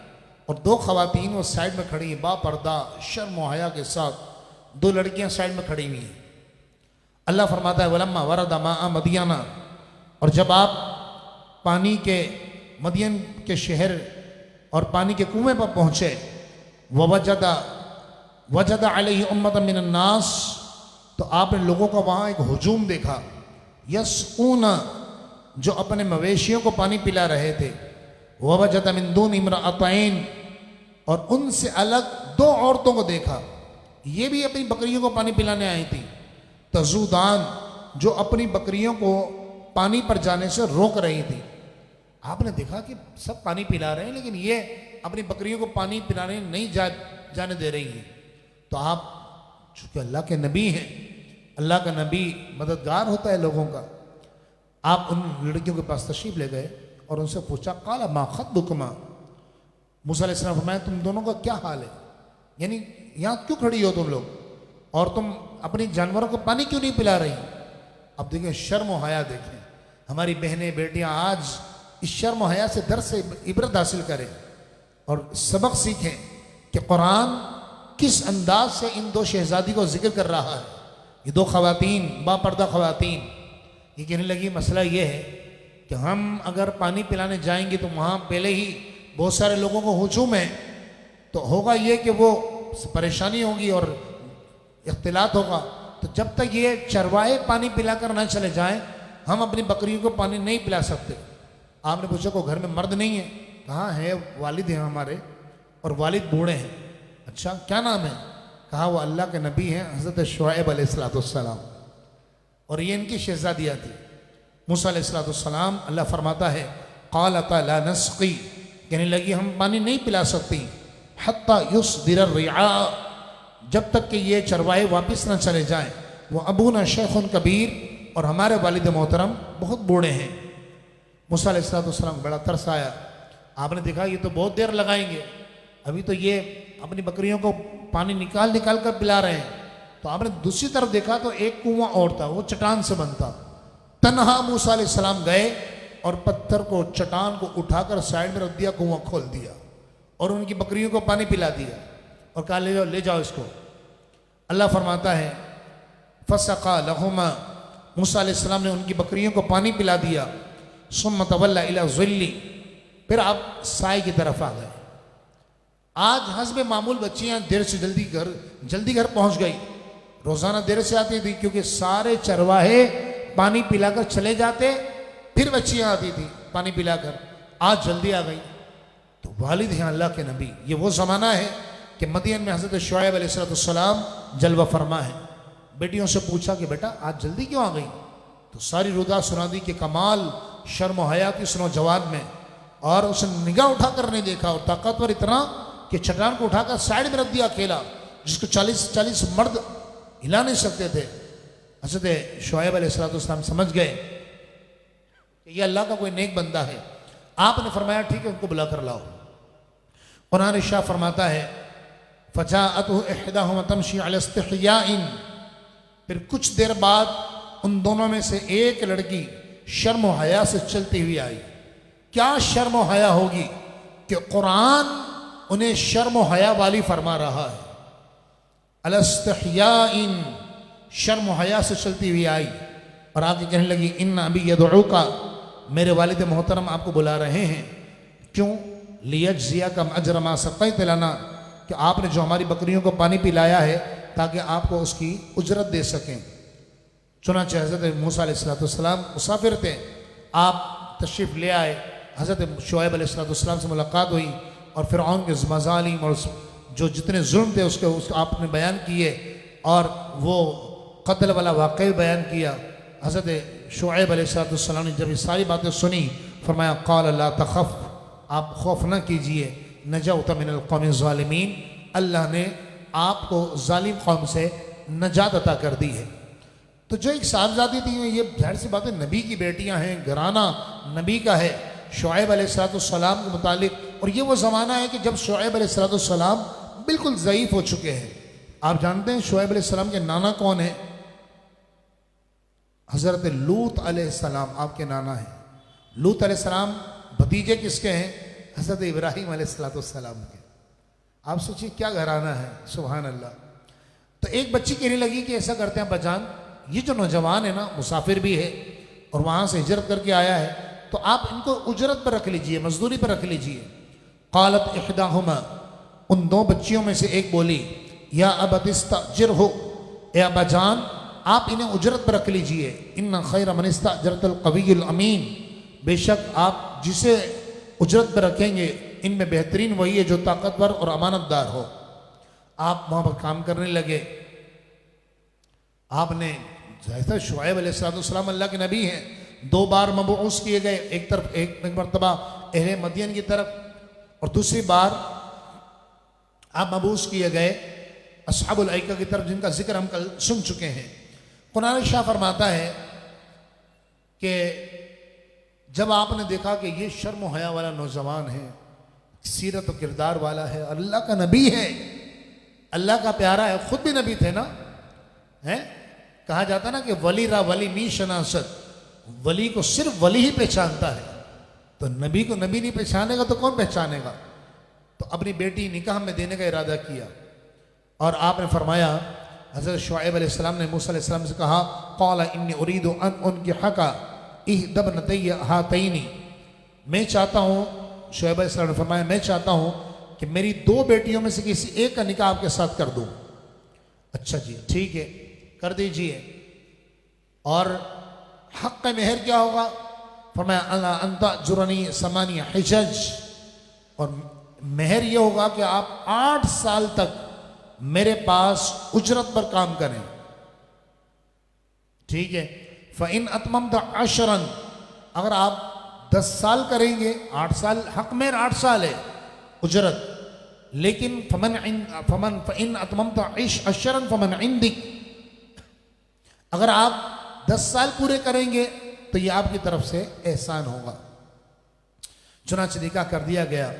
और दो खवातीन वो साइड में खड़ी हैं, बापर्दा शर्म व हया के साथ। दो लड़कियां साइड में खड़ी हुई हैं। अल्लाह फरमाता है वलम्मा वरदा मा'a मदियाना, और जब आप पानी के मदियन के शहर और पानी के कुएं पर पहुंचे, वजदा अलैहि उम्मतन मिनन नास, तो आपने लोगों का वहाँ एक हुजूम देखा। यसऊना, जो अपने मवेशियों को पानी पिला रहे थे। वजदा मिन दून इम्राअतैन, और उनसे अलग दो औरतों को देखा। ये भी अपनी बकरियों को पानी पिलाने आई थी। तजूदान, जो अपनी बकरियों को पानी पर जाने से रोक रही थी। आपने देखा कि सब पानी पिला रहे हैं लेकिन ये अपनी बकरियों को पानी पिलाने नहीं जाने दे रही हैं। तो आप चूंकि अल्लाह के नबी हैं, अल्लाह का नबी मददगार होता है लोगों का, आप उन लड़कियों के पास तशरीफ ले गए और उनसे पूछा काला मा खत्बुकुमा। मूसा अलैहिस्सलाम फरमाया तुम दोनों का क्या हाल है, यानी यहाँ क्यों खड़ी हो तुम लोग और तुम अपनी जानवरों को पानी क्यों नहीं पिला रही? अब देखिए शर्म व हया, देखें हमारी बहनें बेटियां आज इस शर्म व हया से दर से इबरत हासिल करें और सबक सीखें कि कुरान किस अंदाज से इन दो शहजादी को जिक्र कर रहा है। ये दो खवातीन, बापर्दा खवातीन, ये कहने लगी मसला ये है कि हम अगर पानी पिलाने जाएंगे तो वहाँ पहले ही बहुत सारे लोगों को हुजूम है, तो होगा ये कि वो परेशानी होगी और इख्तिलात होगा। तो जब तक ये चरवाहे पानी पिलाकर ना चले जाएं, हम अपनी बकरियों को पानी नहीं पिला सकते। आपने पूछा को घर में मर्द नहीं है? कहाँ है? वालिद हैं हमारे और वालिद बूढ़े हैं। अच्छा क्या नाम है? कहा वो अल्लाह के नबी हैं हज़रत शुआइब अलैहिस्सलाम, और ये इनकी शहजादियाँ थी। मूसा अलैहिस्सलाम, अल्लाह फरमाता है क़ालता ला नस्क़ी, कहने लगी हम पानी नहीं पिला सकती, हत्ता युस्दिर रिआ, जब तक कि ये चरवाहे वापस न चले जाएं। वो अबूना शेखुन कबीर, और हमारे वालिद मोहतरम बहुत बूढ़े हैं। मूसा अलैहिस्सलाम बड़ा तरस आया। आपने देखा ये तो बहुत देर लगाएंगे, अभी तो ये अपनी बकरियों को पानी निकाल निकाल कर पिला रहे हैं। तो आपने दूसरी तरफ देखा तो एक कुआं और था, वो चट्टान से बनता। तन्हा मूसा अलैहिस्सलाम गए और पत्थर को, चट्टान को उठाकर साइड में रख दिया, कुआं खोल दिया और उनकी बकरियों को पानी पिला दिया और कहा ले जाओ इसको। अल्लाह फरमाता है फसक़ा लहुमा, मूसा अलैहिस्सलाम ने उनकी बकरियों को पानी पिला दिया। सुम्मा तवल्ला इला ज़िल्ली, फिर आप साए की तरफ आ गए। आज हस्बे मामूल बच्चियां देर से जल्दी घर पहुंच गई। रोजाना देर से आती थी क्योंकि सारे चरवाहे पानी पिलाकर चले जाते, फिर बच्चियां आती थी पानी पिलाकर। आज जल्दी आ गई। तो वालिद हैं अल्लाह के नबी। ये वो ज़माना है कि मदियन में हज़रत शुआइब अलैहिस्सलाम जलवा फरमा है। बेटियों से पूछा कि बेटा आज जल्दी क्यों आ गई? तो सारी रुदा सुना दी कि कमाल शर्म व हया की उस नौजवान में, और उसने निगाह उठाकर नहीं देखा और ताकतवर इतना कि चट्टान को उठाकर साइड में रख दिया अकेला, जिसको 40 मर्द हिला नहीं सकते थे। हज़रत शुआइब अलैहिस्सलाम समझ गए कि ये अल्लाह का कोई नेक बंदा है। आपने फरमाया ठीक है उनको बुला कर लाओ। कुरान इरशाद फरमाता है फजाअतहु इहदाहुमा तमशी अला इस्तिहयाइन, फिर कुछ देर बाद उन दोनों में से एक लड़की शर्म व हया से चलती हुई आई। क्या शर्म व हया होगी कि कुरान उन्हें शर्म व हया वाली फरमा रहा है। अला इस्तिहयाइन, शर्म व हया से चलती हुई आई और आगे कहने लगी इन्ना अबी यदउका, मेरे वालिद मोहतरम आपको बुला रहे हैं। क्यों? लियज्जियका अज्र मा सक़ैत लना, कि आपने जो हमारी बकरियों को पानी पिलाया है ताकि आपको उसकी उजरत दे सकें। चुनांचे हज़रत मूसा अलैहिस्सलाम मुसाफिर थे, आप तशरीफ़ ले आए, हज़रत शुएब अलैहिस्सलाम से मुलाकात हुई और फ़िरऔन के मज़ालिम और जो जितने जुल्म थे उसको आपने बयान किए और वो कत्ल वाला वाक़या बयान किया। हज़रत शुएब अलैहिस्सलाम ने जब ये सारी बातें सुनी फरमाया क़ाल ला तख़फ़, आप खौफ न कीजिए, नजौत मिनल क़ौमि ज़ालिमीन, अल्लाह ने आपको जालिम कौम से नजात अता कर दी है। तो जो एक साहबजादी थी ये जाहिर सी बात है नबी की बेटियां हैं, घराना नबी का है शुएब अलैहिस्सलाम के मुतालिक। और ये वो ज़माना है कि जब शुएब अलैहिस्सलाम बिल्कुल ज़ईफ़ हो चुके हैं। आप जानते हैं शुएब अलैहिस्सलाम के नाना कौन है? हज़रत लूत अलैहिस्सलाम आपके नाना हैं। लूत अलैहिस्सलाम भतीजे किसके हैं? हज़रत इब्राहीम अलैहिस्सलाम के। आप सोचिए क्या घराना है, सुभान अल्लाह। तो एक बच्ची कहने लगी कि ऐसा करते हैं बजान, ये जो नौजवान है ना मुसाफिर भी है और वहाँ से हिजरत करके आया है, तो आप इनको उजरत पर रख लीजिए, मजदूरी पर रख लीजिए। क़ालत इहदाहुमा, उन दो बच्चियों में से एक बोली या अबत इस्तअजिरहु, ए अब्बाजान आप इन्हें उजरत पर रख लीजिए। इन्ना खैर मन इस्तअजरतल क़वियुल अमीन, बेशक आप जिसे उजरत पर रखेंगे इनमें बेहतरीन वही है जो ताकतवर और अमानतदार हो। आप वहाँ पर काम करने लगे। आपने जैसा शुएब अलैहिस्सलाम अल्लाह के नबी हैं, 2 बार मबऊस किए गए, एक तरफ एक मरतबा अहले मदीन की तरफ और दूसरी बार आप मबूस किए गए अस्हाबुल ऐका की तरफ, जिनका जिक्र हम कल सुन चुके हैं। कुरान शाह फरमाता है कि जब आपने देखा कि ये शर्म हया वाला नौजवान है, सीरत और किरदार वाला है, अल्लाह का नबी है, अल्लाह का प्यारा है, खुद भी नबी थे ना, है कहा जाता ना कि वली रा वली मी शनासत, वली को सिर्फ वली ही पहचानता है। तो नबी को नबी नहीं पहचानेगा तो कौन पहचानेगा? तो अपनी बेटी निकाह में देने का इरादा किया और आपने फरमाया, हज़रत शुएब अलैहिस्सलाम ने मूसा अलैहिस्सलाम से कहा क़ाल इन्नी उरीदु अन उनकिहका इहदब्नतैया हातैनी, मैं चाहता हूँ, शुएब अलैहिस्सलाम ने फरमाया मैं चाहता हूँ कि मेरी 2 बेटियों में से किसी एक का निकाह आपके साथ कर दूँ। अच्छा जी ठीक है कर दीजिए। और हक़ का मेहर क्या होगा? फरमाया अला अंता जुरनी समानिया हिजज, और मेहर ये होगा कि आप 8 साल तक मेरे पास उजरत पर काम करें। ठीक है। फ़इन अतममत अशरन, अगर आप 10 साल करेंगे, 8 साल हक़ मेहर 8 साल है उजरत, लेकिन फमन फ़इन अतममत अशरन फमन इंदिक, अगर आप 10 साल पूरे करेंगे तो ये आपकी तरफ से एहसान होगा। चुनांचे निकाह कर दिया गया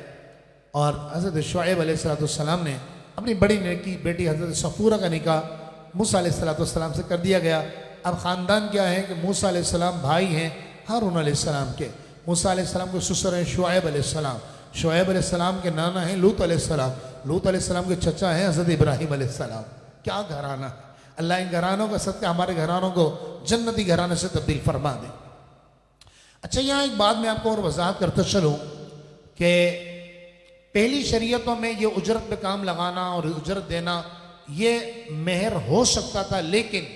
और हज़रत शुएब अलैहिस्सलाम ने अपनी बड़ी नेकी बेटी हज़रत सफूरा का निकाह मूसा अलैहिस्सलाम से कर दिया गया। अब ख़ानदान क्या है कि मूसा अलैहिस्सलाम भाई हैं हारून अलैहिस्सलाम के। मूसा अलैहिस्सलाम के ससुर हैं शुएब अलैहिस्सलाम, शुएब अलैहिस्सलाम के नाना हैं लूत अलैहिस्सलाम, लूत अलैहिस्सलाम के चचा हैं हज़रत इब्राहीम अलैहिस्सलाम। क्या घराना है! अल्लाह इन घरानों का सदका हमारे घरानों को जन्नती घराने से तब्दील फरमा दे। अच्छा, यहाँ एक बात मैं आपको और वजाहत करता चलूँ कि पहली शरीयतों में ये उजरत पे काम लगाना और उजरत देना ये मेहर हो सकता था, लेकिन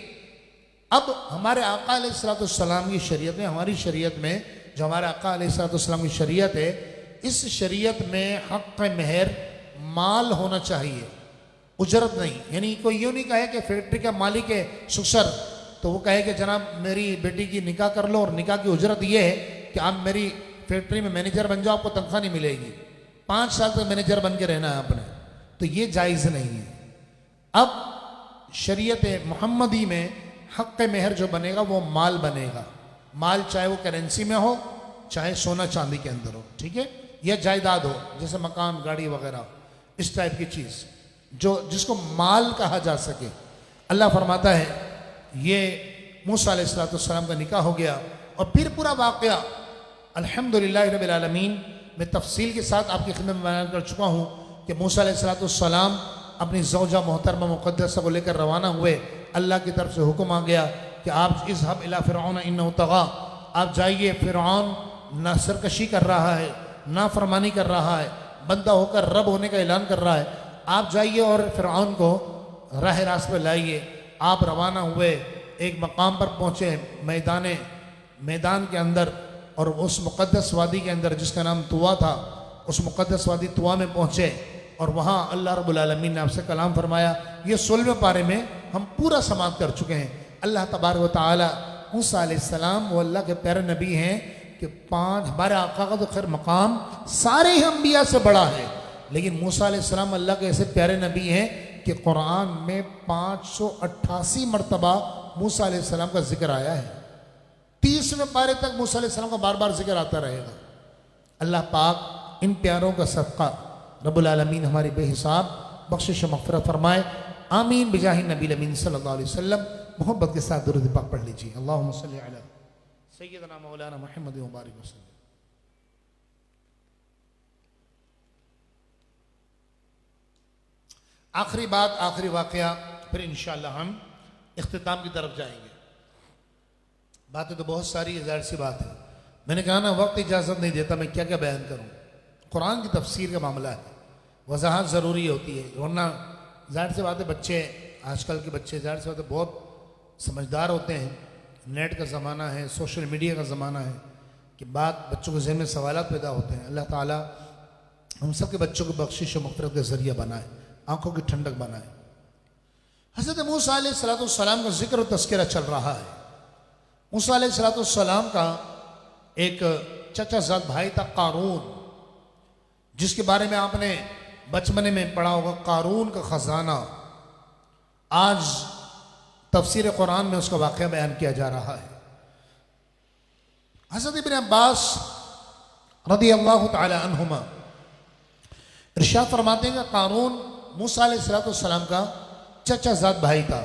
अब हमारे आका अलैहिस्सलाम की शरीयत में, हमारी शरीयत में जो हमारे आका अलैहिस्सलाम की शरीयत है, इस शरीयत में हक़ मेहर माल होना चाहिए, उजरत नहीं। यानी कोई यूँ नहीं कहे कि फैक्ट्री का मालिक है सुसर तो वो कहे कि जनाब मेरी बेटी की निकाह कर लो और निकाह की उजरत ये है कि आप मेरी फैक्ट्री में मैनेजर बन जाओ, आपको तनख्वाह नहीं मिलेगी, 5 साल तक मैनेजर बन के रहना है आपने, तो ये जायज़ नहीं है। अब शरीयत मुहम्मदी में हक़ मेहर जो बनेगा वो माल बनेगा। माल चाहे वो करेंसी में हो, चाहे सोना चांदी के अंदर हो, ठीक है, या जायदाद हो जैसे मकान गाड़ी वगैरह, इस टाइप की चीज़ जो जिसको माल कहा जा सके। अल्लाह फरमाता है ये मूसा अलैहिस्सलाम का निकाह हो गया और फिर पूरा वाक़या अल्हम्दुलिल्लाह रब्बिल आलमीन मैं तफसील के साथ आपकी खिदमत में बयान कर चुका हूँ कि मूसा अलैहिस्सलाम अपनी ज़ौजा मोहतरमा मुक़द्दसा को लेकर रवाना हुए। अल्लाह की तरफ से हुक्म आ गया कि आप इज़हब इला फ़िरऔन इन्नहु तग़ा, आप जाइए, फ़िरऔन ना सरकशी कर रहा है, ना फरमानी कर रहा है, बंदा होकर रब होने का ऐलान कर रहा है, आप जाइए और फ़िरऔन को राह रास्त पर लाइए। आप रवाना हुए, एक मकाम पर पहुँचे मैदान के अंदर, और उस मुक़द्दस वादी के अंदर जिसका नाम तुवा था, उस मुक़द्दस वादी तुवा में पहुँचे और वहाँ अल्लाह रब्बुल आलमीन ने आपसे कलाम फरमाया। ये 16वें पारे में हम पूरा समाप्त कर चुके हैं। अल्लाह तबारक व तआला मूसा अलैहिस्सलाम वो अल्लाह के प्यारे नबी हैं कि 5 हमारे आका का तो खैर मकाम सारे ही अम्बिया से बड़ा है, लेकिन मूसा अलैहिस्सलाम अल्लाह के ऐसे प्यारे नबी हैं कि कुरान में 588 मरतबा मूसा अलैहिस्सलाम का जिक्र आया है। 30वें पारे तक मूसा अलैहिस्सलाम का बार बार जिक्र आता रहेगा। अल्लाह पाक इन प्यारों का सदका रब्बुल आलमीन हमारी बेहिसाब बख्शिश मग़फ़िरत फरमाए। आमीन बिजाहि नबी अमीन सल्लल्लाहु अलैहि वसल्लम। मोहब्बत के साथ दुरूद पाक पढ़ लीजिए। अल्लाहुम्मा सल्लि अला सय्यिदना मौलाना मुहम्मद व बारिक वसल्लम। आखिरी बात, आखिरी वाक़या, फिर इंशाअल्लाह हम इख्तिताम की तरफ जाएंगे। बातें तो बहुत सारी है, ज़ाहिर सी बात है। मैंने कहा ना वक्त इजाज़त नहीं देता, मैं क्या क्या बयान करूँ। कुरान की तफसीर का मामला है, वजाहत ज़रूरी होती है, वरना ज़ाहिर सी बात है बच्चे, आजकल के बच्चे ज़ाहिर सी बात है बहुत समझदार होते हैं। नेट का ज़माना है, सोशल मीडिया का ज़माना है कि बात बच्चों के ज़हन में सवालात पैदा होते हैं। अल्लाह ताला हम सब के बच्चों को बख्शिश और मग़फ़िरत का ज़रिया बनाए, आँखों की ठंडक बनाए। हज़रत मूसा अलैहिस्सलाम का जिक्र और तज़किरा चल रहा है। मूसा अलैहिस्सलाम का एक चचाज़ाद भाई था कारून, जिसके बारे में आपने बचपने में पढ़ा होगा, कारून का ख़जाना। आज तफसीर कुरान में उसका वाक़या बयान किया जा रहा है। हज़रत इब्न अब्बास रज़ियल्लाहु तआला अन्हुमा इरशाद फरमाते हैं कि कारून मूसा अलैहिस्सलाम का चचाज़ाद भाई था।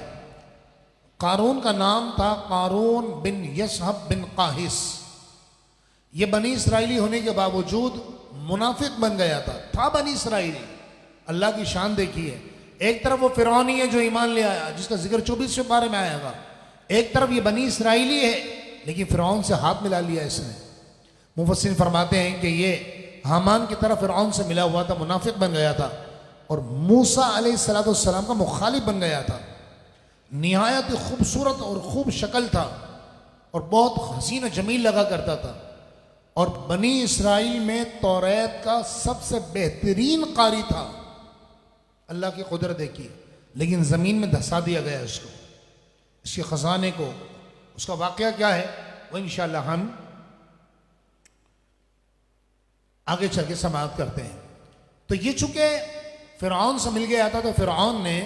कारून का नाम था कारून बिन यसहब बिन काहिस। ये बनी इसराइली होने के बावजूद मुनाफिक बन गया था बनी इसराइली। अल्लाह की शान देखिए, एक तरफ वो फिरौनी है जो ईमान ले आया, जिसका जिक्र 24वें पारे में आएगा। एक तरफ ये बनी इसराइली है, लेकिन फिरौन से हाथ मिला लिया इसने। मुफस्सिरीन फरमाते हैं कि ये हामान की तरफ फिरौन से मिला हुआ था, मुनाफिक बन गया था और मूसा अलैहिस्सलाम का मुखालिफ बन गया था। निहायत खूबसूरत और खूब शक्ल था और बहुत हसीन जमील लगा करता था और बनी इसराइल में तौरात का सबसे बेहतरीन कारी था। अल्लाह की कुदरत देखिए, लेकिन ज़मीन में धंसा दिया गया इसको, इसके ख़जाने को। उसका वाक़या क्या है वो इंशाअल्लाह हम आगे चल के समाप्त करते हैं। तो ये चूँकि फ़िरऔन से मिल गया था, तो फ़िरऔन ने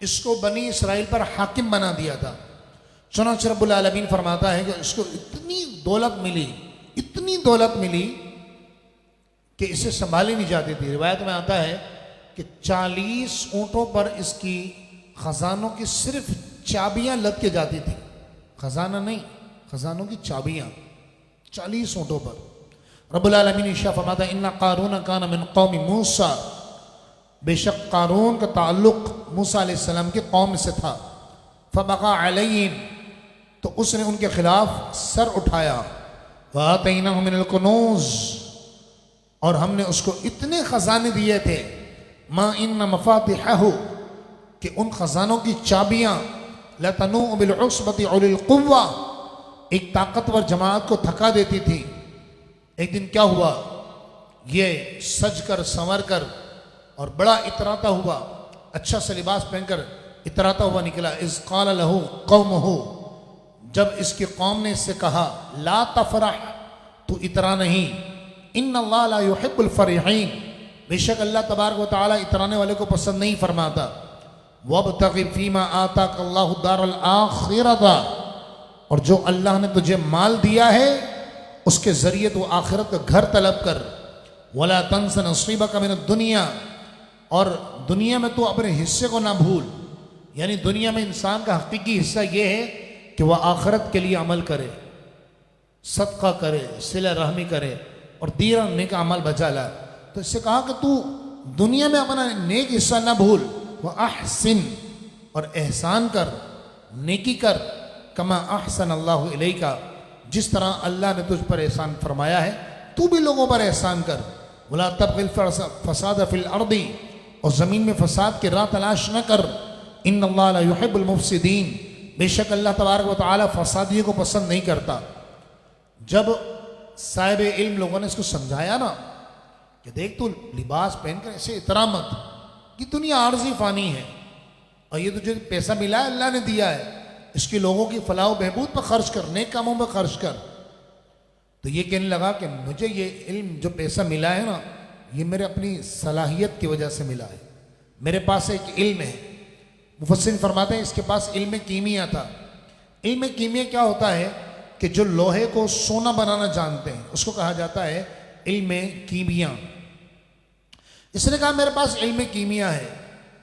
इसको बनी इसराइल पर हाकिम बना दिया था। चुनांचे रब्बुल आलमीन फरमाता है कि इसको इतनी दौलत मिली कि इसे संभाली नहीं जाती थी। रिवायत में आता है कि 40 ऊँटों पर इसकी खजानों की सिर्फ चाबियां लद के जाती थी। खजाना नहीं, खजानों की चाबियां 40 ऊँटों पर। रब्बुल आलमीन इरशाद फरमाता है इन्ना कारून कान मिन कौमी मूसा, बेशक कारून का ताल्लुक मूसा अलैहिस्सलाम के कौम से था। फबगा अलैहिम, तो उसने उनके खिलाफ सर उठाया। वातैनाहु मिनल कुनूज, और हमने उसको इतने खजाने दिए थे। मा इन्ना मफातिहहु, कि उन खजानों की चाबियां लतनू बिल उस्बति उलिल कुव्वा, एक ताकतवर जमात को थका देती थी। एक दिन क्या हुआ, ये सज कर संवर कर और बड़ा इतराता हुआ, अच्छा सा लिबास पहनकर इतराता हुआ निकला। इज़ क़ाल लहू क़ौमुहु, जब इसकी कौम ने इससे कहा ला तफरह, तू इतरा नहीं, इन्नल्लाह ला युहिब्बुल फरीहीन, बेशक अल्लाह तबारक व तआला इतराने वाले को पसंद नहीं फरमाता। वब्तगि फीमा आताकल्लाहु दारल आखिरता, और जो अल्लाह ने तुझे माल दिया है उसके जरिए तू आखिरत का घर तलब कर। वला तंस नसीबका मिनद दुनिया, और दुनिया में तू अपने हिस्से को ना भूल। यानी दुनिया में इंसान का हकीकी हिस्सा यह है कि वह आखिरत के लिए अमल करे, सदका करे, सिला रहमी करे और दीन और नेक अमल बचा लाए। तो इससे कहा कि तू दुनिया में अपना नेक हिस्सा ना भूल। वह अहसिन, और एहसान कर, नेकी कर, कमा अहसन अल्लाहु इलैका, जिस तरह अल्लाह ने तुझ पर एहसान फरमाया है तू भी लोगों पर एहसान कर। वला तबगिल फसाद फिल अर्दी, और ज़मीन में फसाद की राह तलाश न कर। इन्नल्लाह ला युहिब्बुल मुफसिदीन, बेशक अल्लाह तबारक व तआला फसादियों को पसंद नहीं करता। जब साहिब इल्म लोगों ने इसको समझाया ना कि देख तू लिबास पहनकर ऐसे इतरा मत कि दुनिया आर्जी फानी है और ये तुझे पैसा मिला है अल्लाह ने दिया है, इसके लोगों की फलाह बहबूद पर खर्च कर, नेक कामों में खर्च कर। तो ये कहने लगा कि मुझे ये इल्म जो पैसा मिला है ना ये मेरे अपनी सलाहियत की वजह से मिला है, मेरे पास एक इल्म है। मुफस्सिर फरमाते हैं इसके पास इल्म कीमिया था। इल्म कीमिया क्या होता है कि जो लोहे को सोना बनाना जानते हैं उसको कहा जाता है इल्म कीमिया। इसने कहा मेरे पास इल्म कीमिया है।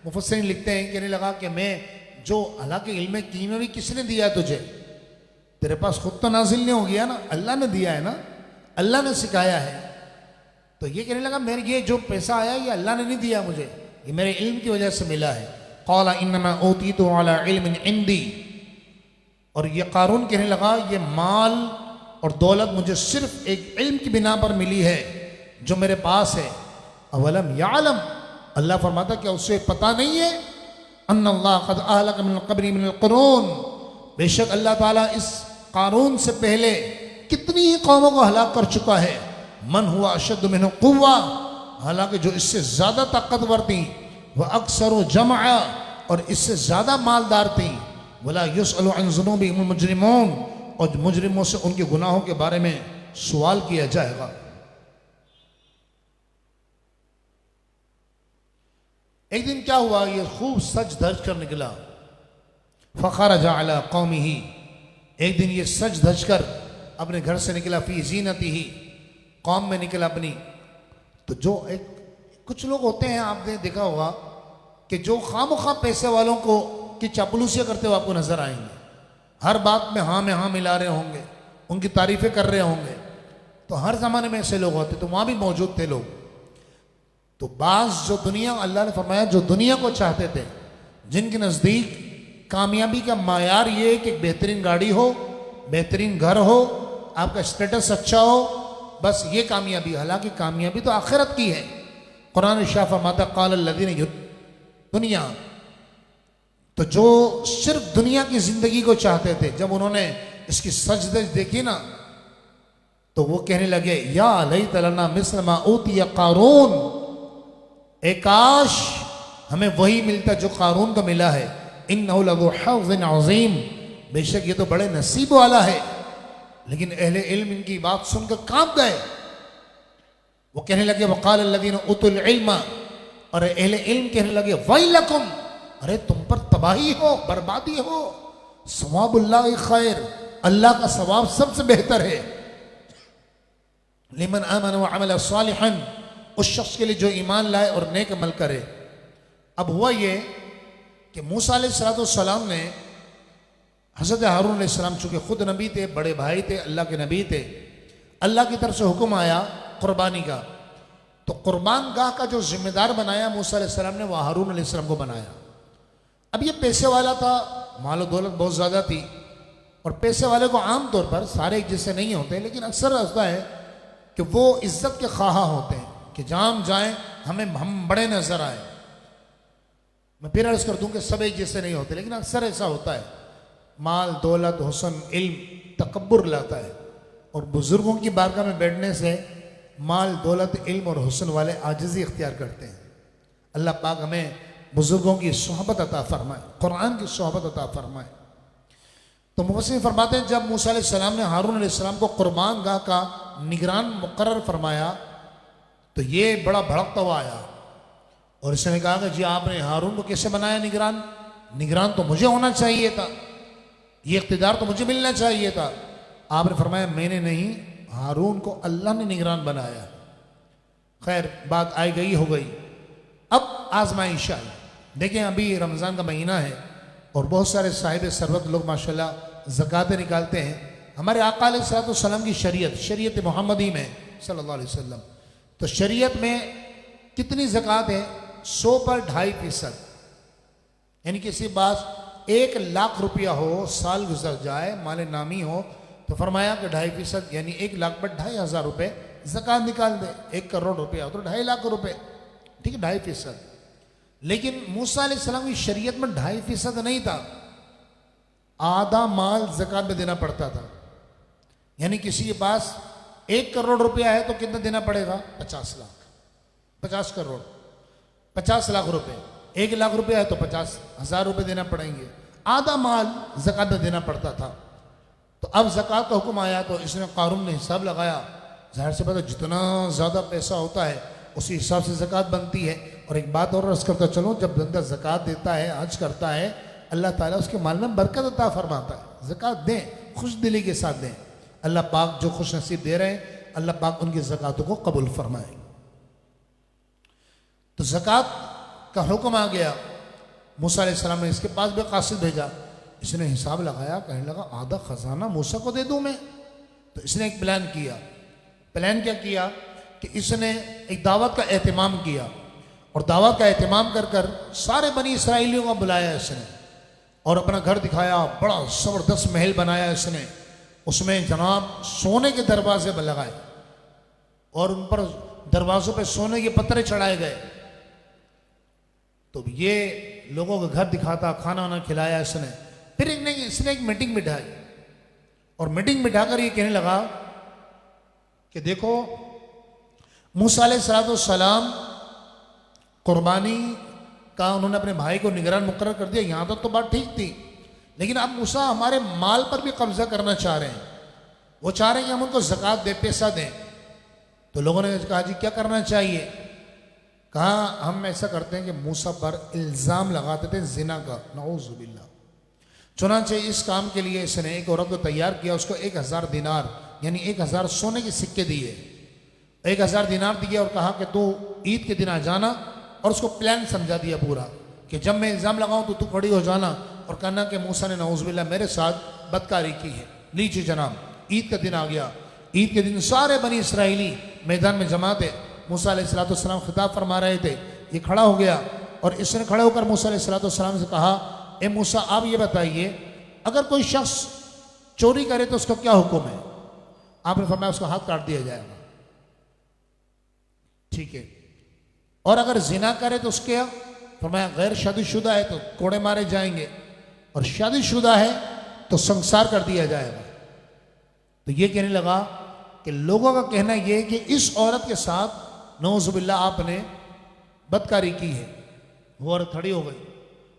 मुफस्सिर लिखते हैं, कहने लगा कि मैं जो, हालांकि इल्म कीमिया भी किसने दिया तुझे, तेरे पास खुद तो नाजिल नहीं हो गया ना, अल्लाह ने दिया है ना, अल्लाह ने सिखाया है। तो ये कहने लगा मेरे ये जो पैसा आया ये अल्लाह ने नहीं दिया मुझे, ये मेरे इल्म की वजह से मिला है। क़ाला इन्नमा ऊतीतु अला इल्मिन इंदी। और ये कारून कहने लगा ये माल और दौलत मुझे सिर्फ एक इल्म की बिना पर मिली है जो मेरे पास है। अवलम यालम, अल्लाह फरमाता क्या उसे पता नहीं है, अन्नल्लाह क़द अहलक मिन क़ब्ली मिनल क़ुरून, बेशक अल्लाह ताला इस कारून से पहले कितनी ही कौमों को हलाक कर चुका है। मन हुआ अशद्दु मिन्हु क़ुव्वा, हालांकि जो इससे ज़्यादा ताकतवर थी, वह अक्सर जमा, और इससे ज़्यादा मालदार थी। वला युसअलु अन ज़ुनूबिहिमुल मुजरिमून, और मुजरिमों से उनके गुनाहों के बारे में सवाल किया जाएगा। एक दिन क्या हुआ, ये खूब सज धज कर निकला। फ़ख़रज अला क़ौमिही, एक दिन ये सज धज कर अपने घर से निकला, फ़ी ज़ीनतिही, कौम में निकला अपनी। तो जो एक कुछ लोग होते हैं, आपने देखा होगा कि जो खामखा पैसे वालों को की चापलूसियाँ करते हुए आपको नजर आएंगे, हर बात में हाँ मिला रहे होंगे, उनकी तारीफें कर रहे होंगे। तो हर जमाने में ऐसे लोग होते, तो वहाँ भी मौजूद थे लोग। तो बाज जो दुनिया, अल्लाह ने फरमाया जो दुनिया को चाहते थे, जिनके नज़दीक कामयाबी का मायार ये है कि बेहतरीन गाड़ी हो, बेहतरीन घर हो, आपका स्टेटस अच्छा हो, बस ये कामयाबी। हालांकि कामयाबी तो आखिरत की है। कुरान इरशाद फरमाता क़ाल अल्लज़ीना दुनिया, तो जो सिर्फ दुनिया की जिंदगी को चाहते थे, जब उन्होंने इसकी सजदज देखी ना तो वो कहने लगे या लैत लना मिस्ल मा ऊतिया क़ारून, ए काश हमें वही मिलता जो कारून को मिला है। इन्नहु लज़ू हज़्ज़िन अज़ीम, बेशक ये तो बड़े नसीब वाला है। लेकिन अहले इल्म इनकी बात सुनकर कांप गए। वो कहने लगे वक़ाल अल्लज़ीना उतुल इल्मा, और अहले इल्म कहने लगे वैलकुम, अरे तुम पर तबाही हो, बर्बादी हो। सवाबुल्लाहि खैर, अल्लाह का सवाब सबसे बेहतर है। लिमन आमन व अमल सालिहन, उस शख्स के लिए जो ईमान लाए और नेक अमल करे। अब हुआ ये कि मूसा अलैहिस्सलाम ने हज़रत हारून अलैहिस्सलाम, चूँकि खुद नबी थे, बड़े भाई थे, अल्लाह के नबी थे, अल्लाह की तरफ से हुक्म आया कुर्बानी का। तो कुर्बान गाह का जो जिम्मेदार बनाया मूसा अलैहिस्सलाम ने, वह हारून अलैहिस्सलाम को बनाया। अब ये पैसे वाला था, माल दौलत बहुत ज़्यादा थी, और पैसे वाले को आम तौर पर सारे एक जैसे नहीं होते, लेकिन अक्सर ऐसा है कि वो इज्जत के ख्वाहा होते हैं कि जहाँ जाएं हम बड़े नजर आए। मैं फिर अर्ज कर दूं कि सब एक जैसे नहीं होते, लेकिन अक्सर ऐसा होता है। माल दौलत हुस्न इल्म तकब्बुर लाता है, और बुजुर्गों की बारगाह में बैठने से माल दौलत इल्म और हुस्न वाले आजिज़ी इख्तियार करते हैं। अल्लाह पाक हमें बुजुर्गों की सोहबत अता फरमाए, कुरान की सोहबत अता फरमाए। तो मुफस्सिर फरमाते हैं जब मूसा अलैहिस्सलाम ने हारून अलैहिस्सलाम को कुर्बान गाह का निगरान मुकर्रर फरमाया तो ये बड़ा भड़कता हुआ आया, और इसने कहा कि जी आपने हारून को कैसे बनाया निगरान? निगरान तो मुझे होना चाहिए था, ये इख्तिदार तो मुझे मिलना चाहिए था। आपने फरमाया मैंने नहीं, हारून को अल्लाह ने निगरान बनाया। खैर बात आई गई हो गई। अब आजमाइश आई। देखें अभी रमज़ान का महीना है और बहुत सारे साहिब सरवत लोग माशाल्लाह ज़कातें निकालते हैं। हमारे आका अलैहिस्सलाम की शरीयत मोहम्मदी में सल्लल्लाहु अलैहि वसल्लम, तो शरीयत में कितनी ज़कात है? 100 पर 2.5%, यानी किसी पास 1 लाख रुपया हो, साल गुजर जाए, माले नामी हो, तो फरमाया कि 2.5% यानी 1 लाख पर 2,500 रुपये ज़कात निकाल दे। 1 करोड़ रुपया हो तो 2.5 लाख रुपये, ठीक है, 2.5%। लेकिन मूसा अलैहिस्सलाम की शरीयत में 2.5% नहीं था, आधा माल ज़कात में देना पड़ता था। यानी किसी के पास 1 करोड़ रुपया है तो कितना देना पड़ेगा? 50 लाख। 50 करोड़ 50 लाख रुपए। 1 लाख रुपया है तो 50,000 रुपये देना पड़ेंगे। आधा माल ज़कात में देना पड़ता था। तो अब ज़कात का हुक्म आया तो इसने कारून ने हिसाब लगाया, जाहिर से बात है जितना ज़्यादा पैसा होता है उसी हिसाब से ज़कात बनती है। और एक बात और अर्ज़ करता चलो, जब बंदा ज़कात देता है, हज करता है, अल्लाह ताला उसके माल में बरकत अता फरमाता है। ज़कात दें, खुश दिली के साथ दें। अल्लाह पाक जो खुश नसीब दे रहे हैं, अल्लाह पाक उनकी ज़कातों को कबूल फरमाए। तो ज़कात का हुक्म आ गया। मूसा अलैहिस्सलाम ने इसके पास भी कासिद भेजा। इसने हिसाब लगाया, कहने लगा आधा खजाना मूसा को दे दूं मैं। तो इसने एक प्लान किया। प्लान क्या किया कि इसने एक दावत का एहतमाम किया और दावत का एहतमाम कर कर सारे बनी इसराइलियों को बुलाया इसने और अपना घर दिखाया। बड़ा ज़बरदस्त महल बनाया इसने। उसमें जनाब सोने के दरवाजे लगाए और उन पर दरवाज़ों पे सोने के पत्थर चढ़ाए गए। तो ये लोगों को घर दिखाता, खाना वाना खिलाया इसने। फिर इसने एक मीटिंग बिठाई और मीटिंग बिठाकर ये कहने लगा कि देखो, मूसा अलैहिस्सलाम कुर्बानी का उन्होंने अपने भाई को निगरान मुकर्रर कर दिया, यहाँ तक तो बात ठीक थी। लेकिन अब मूसा हमारे माल पर भी कब्जा करना चाह रहे हैं। वो चाह रहे हैं कि हम उनको ज़कात दें, पैसा दें। तो लोगों ने कहा जी क्या करना चाहिए? कहा हम ऐसा करते हैं कि मूसा पर इल्ज़ाम लगाते थे जिना का, नऊज़ुबिल्लाह। चुनांचे इस काम के लिए इसने एक औरत को तैयार किया, उसको 1000 दिनार यानी 1000 सोने के सिक्के दिए। 1000 दिनार दिए और कहा कि तू ईद के दिन आ जाना। और उसको प्लान समझा दिया पूरा कि जब मैं इल्ज़ाम लगाऊं तो तू खड़ी हो जाना और कहना कि मूसा ने नऊज़ुबिल्लाह मेरे साथ बदकारी की है। लीजिए जनाब, ईद का दिन आ गया। ईद के दिन सारे बनी इसराइली मैदान में जमा थे। मूसा अलैहिस्सलाम खिताब फरमा रहे थे। ये खड़ा हो गया और इसने खड़े होकर मूसा अलैहिस्सलाम से कहा, ए मूसा आप ये बताइए, अगर कोई शख्स चोरी करे तो उसका क्या हुक्म है? आपने फरमाया उसका हाथ काट दिया जाएगा। ठीक है। और अगर जिना करे तो उसके, फरमाया गैर शादीशुदा है तो कोड़े मारे जाएंगे और शादीशुदा है तो संसार कर दिया जाएगा। तो ये कहने लगा कि लोगों का कहना यह है कि इस औरत के साथ नऊज़ुबिल्लाह आपने बदकारी की है। वो औरत खड़ी हो गई।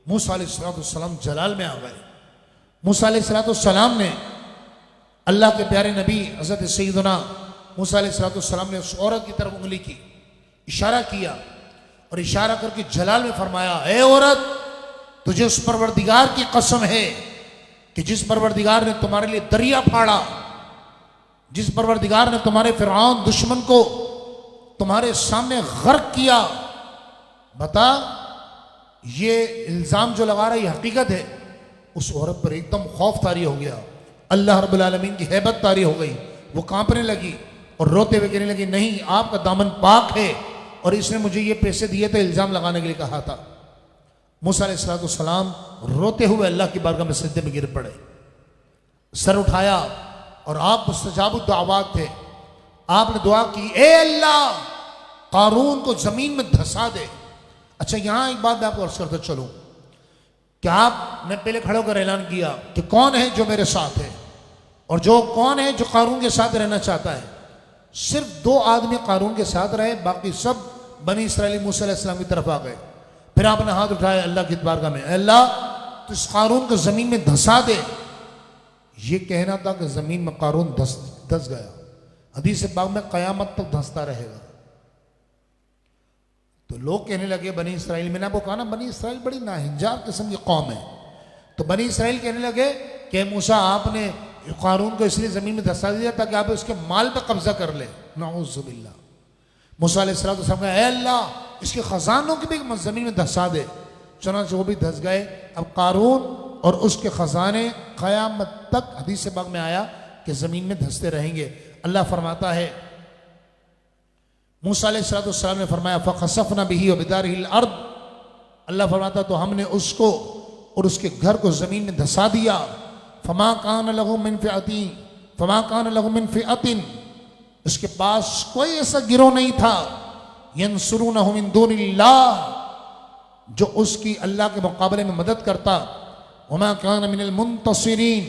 मूसा अलैहिस्सलाम जलाल में आ गए। मूसा अलैहिस्सलाम ने अल्लाह के प्यारे नबी हज़रत सैयदना मूसा अलैहिस्सलाम ने उस औरत की तरफ उंगली की, इशारा किया और इशारा करके जलाल में फरमाया, ए औरत, तुझे उस परवरदिगार की कसम है कि जिस परवरदिगार ने तुम्हारे लिए दरिया फाड़ा, जिस परवरदिगार ने तुम्हारे फिरऔन दुश्मन को तुम्हारे सामने गर्क किया, बता ये इल्ज़ाम जो लगा रहा है ये हकीकत है। उस औरत पर एकदम खौफ तारी हो गया। अल्लाह रब्बुल आलमीन की हैबत तारी हो गई। वो कांपने लगी और रोते हुए कहने लगी, नहीं, आपका दामन पाक है और इसने मुझे ये पैसे दिए थे इल्ज़ाम लगाने के लिए कहा था। मूसा अलैहिस्सलाम रोते हुए अल्लाह की बारगाह में सिजदे में गिर पड़े, सर उठाया और आप मुस्तजाबुद दुआवात थे। आपने दुआ की, ए अल्लाह, कारून को जमीन में धंसा दे। अच्छा, यहां एक बात मैं आपको अर्ज करते चलूं कि आपने पहले खड़े होकर ऐलान किया कि कौन है जो मेरे साथ है और जो कौन है जो कारून के साथ रहना चाहता है। सिर्फ 2 आदमी कारून के साथ रहे, बाकी सब बनी इसराइली मूसा अलैहिस्सलाम की तरफ आ गए। फिर आपने हाथ उठाया अल्लाह की बारगाह में, अल्लाह तो इस कारून को जमीन में धंसा दे। ये कहना था कि जमीन में कारून धंस गया। हदीस पाक में कयामत तक धंसता रहेगा। तो लोग कहने लगे बनी इसराइल, मैंने आपको कहा ना बनी इसराइल बड़ी नाहिंजार किस्म की कौम है। तो बनी इसराइल कहने लगे कि मूसा आपने कारून को इसलिए जमीन में धंसा दिया ताकि आप उसके माल पर कब्जा कर ले। नाउज़ुबिल्लाह। मूसा अलैहिस्सलाम कहा, ए अल्लाह, इसके खजानों की भी जमीन में धंसा दे। चुनांचे वो भी धंस गए। अब कारून और उसके खजाने क़यामत तक, हदीस पाक में आया कि जमीन में धंसते रहेंगे। अल्लाह फरमाता है, मूसा अलैहिस्सलाम ने फरमाया, फ़ख़सफ़ना बिही व बिदारिहिल अर्द। अल्लाह फरमाता तो हमने उसको और उसके घर को जमीन में धंसा दिया। फ़मा कान लहु मिन फ़िअतिन, फ़मा कान लहु मिन फ़िअतिन, उसके पास कोई ऐसा गिरोह नहीं था, यंसुरूनहु मिन दूनिल्लाह, जो उसकी अल्लाह के मुकाबले में मदद करता। वमा कान मिनल मुंतसिरीन,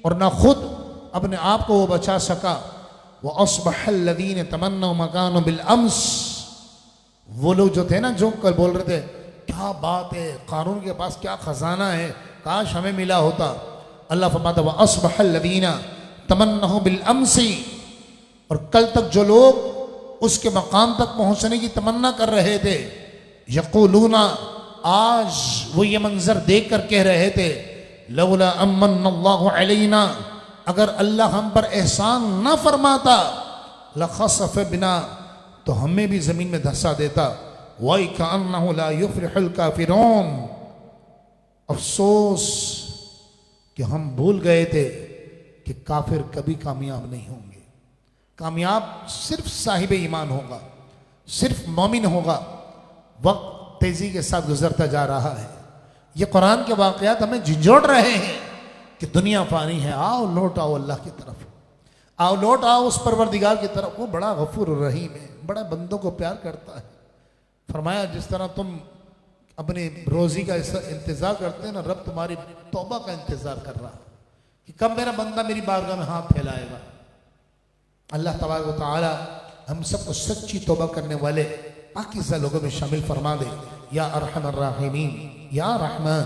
और ना खुद अपने आप को वो बचा सका। व अस्बहल्लज़ीन तमन्नौ मकान बिल अम्स, वो लोग जो थे ना जो कल बोल रहे थे क्या बात है, कारून के पास क्या खजाना है, काश हमें मिला होता। अल्लाह फरमाता व अस्बहल्लज़ीन तमन्नौ बिल अम्सी, और कल तक जो लोग उसके मकाम तक पहुंचने की तमन्ना कर रहे थे, यक़ूलूना, आज वो ये मंजर देख कर कह रहे थे, लौला अम्मन्नल्लाहु अलैना, अगर अल्लाह हम पर एहसान ना फरमाता, लखसफ बिना, तो हमें भी जमीन में धंसा देता। वही कअन्नहु ला युफ्लिहुल काफिरून, अफसोस कि हम भूल गए थे कि काफिर कभी कामयाब नहीं होंगे। कामयाब सिर्फ साहिब ईमान होगा, सिर्फ मोमिन होगा। वक्त तेजी के साथ गुजरता जा रहा है। ये कुरान के वाक़यात हमें झिझोड़ रहे हैं कि दुनिया फानी है, आओ लौट आओ अल्लाह की तरफ, आओ लौट आओ उस परवरदिगार की तरफ। वो बड़ा गफूर रहीम है, बड़ा बंदों को प्यार करता है। फरमाया जिस तरह तुम अपनी रोजी का इंतजार करते हैं ना, रब तुम्हारी तौबा का इंतजार कर रहा है कि कब मेरा बंदा मेरी बारगाह में हाथ फैलाएगा। अल्लाह तबारक व तआला हम सबको सच्ची तौबा करने वाले पाकीज़ा लोगों में शामिल फरमा दे। या अरहमर राहिमीन, या रहमान,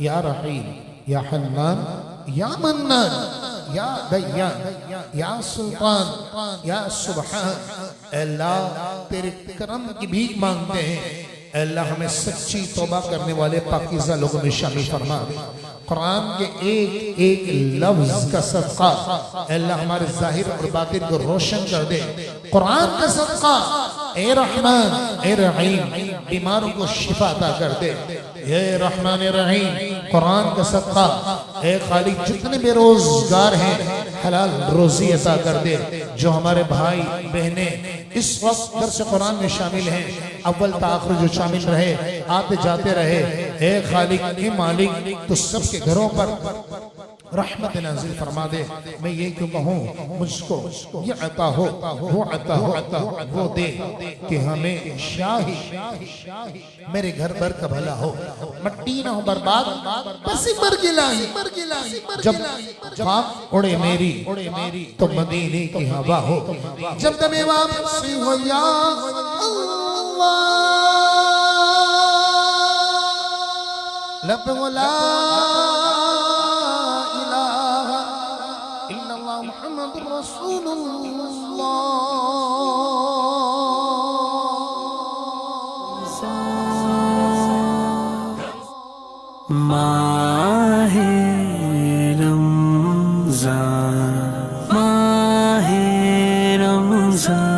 या रहीम, या हन्नान, या मन्नान, या दय्यान, या सुल्तान, या सुबहान। अल्लाह तेरे करम की भीख मांगते हैं, अल्लाह हमें सच्ची तौबा करने वाले पाकीज़ा लोगों में शामिल फरमा दे। कुरान के एक एक लफ्ज का सदका अल्लाह हमारे जाहिर और बातिन को रोशन कर दे। कुरान का सदका ए रहमान ए रहीम, बीमारों को शिफा अता कर दे। ए रहमान ए रहीम, कुरान का सदका ए खालिक जितने बेरोजगार हैं हलाल रोजी अता कर दे। जो हमारे भाई बहने इस वक्त दर्स कुरान में शामिल हैं, अव्वल ताखिर जो शामिल रहे, आते जाते रहे, ए खालिक ए मालिक, तो सबके घरों पर रहमत नाज़िल फरमा दे। मैं ये क्यों कहूँ, मुझको ये अता हो, वो अता हो, वो दे कि हमें शाही मेरे घर भर का भला हो, मट्टी ना हो बर्बाद, बस मर गिलाई। जब खाक उड़े मेरी तो मदीने की हवा हो, जब दमे वापसी हो या अल्लाह, लब ला इलाहा इल्लल्लाह मुहम्मदुर रसूलुल्लाह।
माहे रमज़ान, माहे रमज़ान।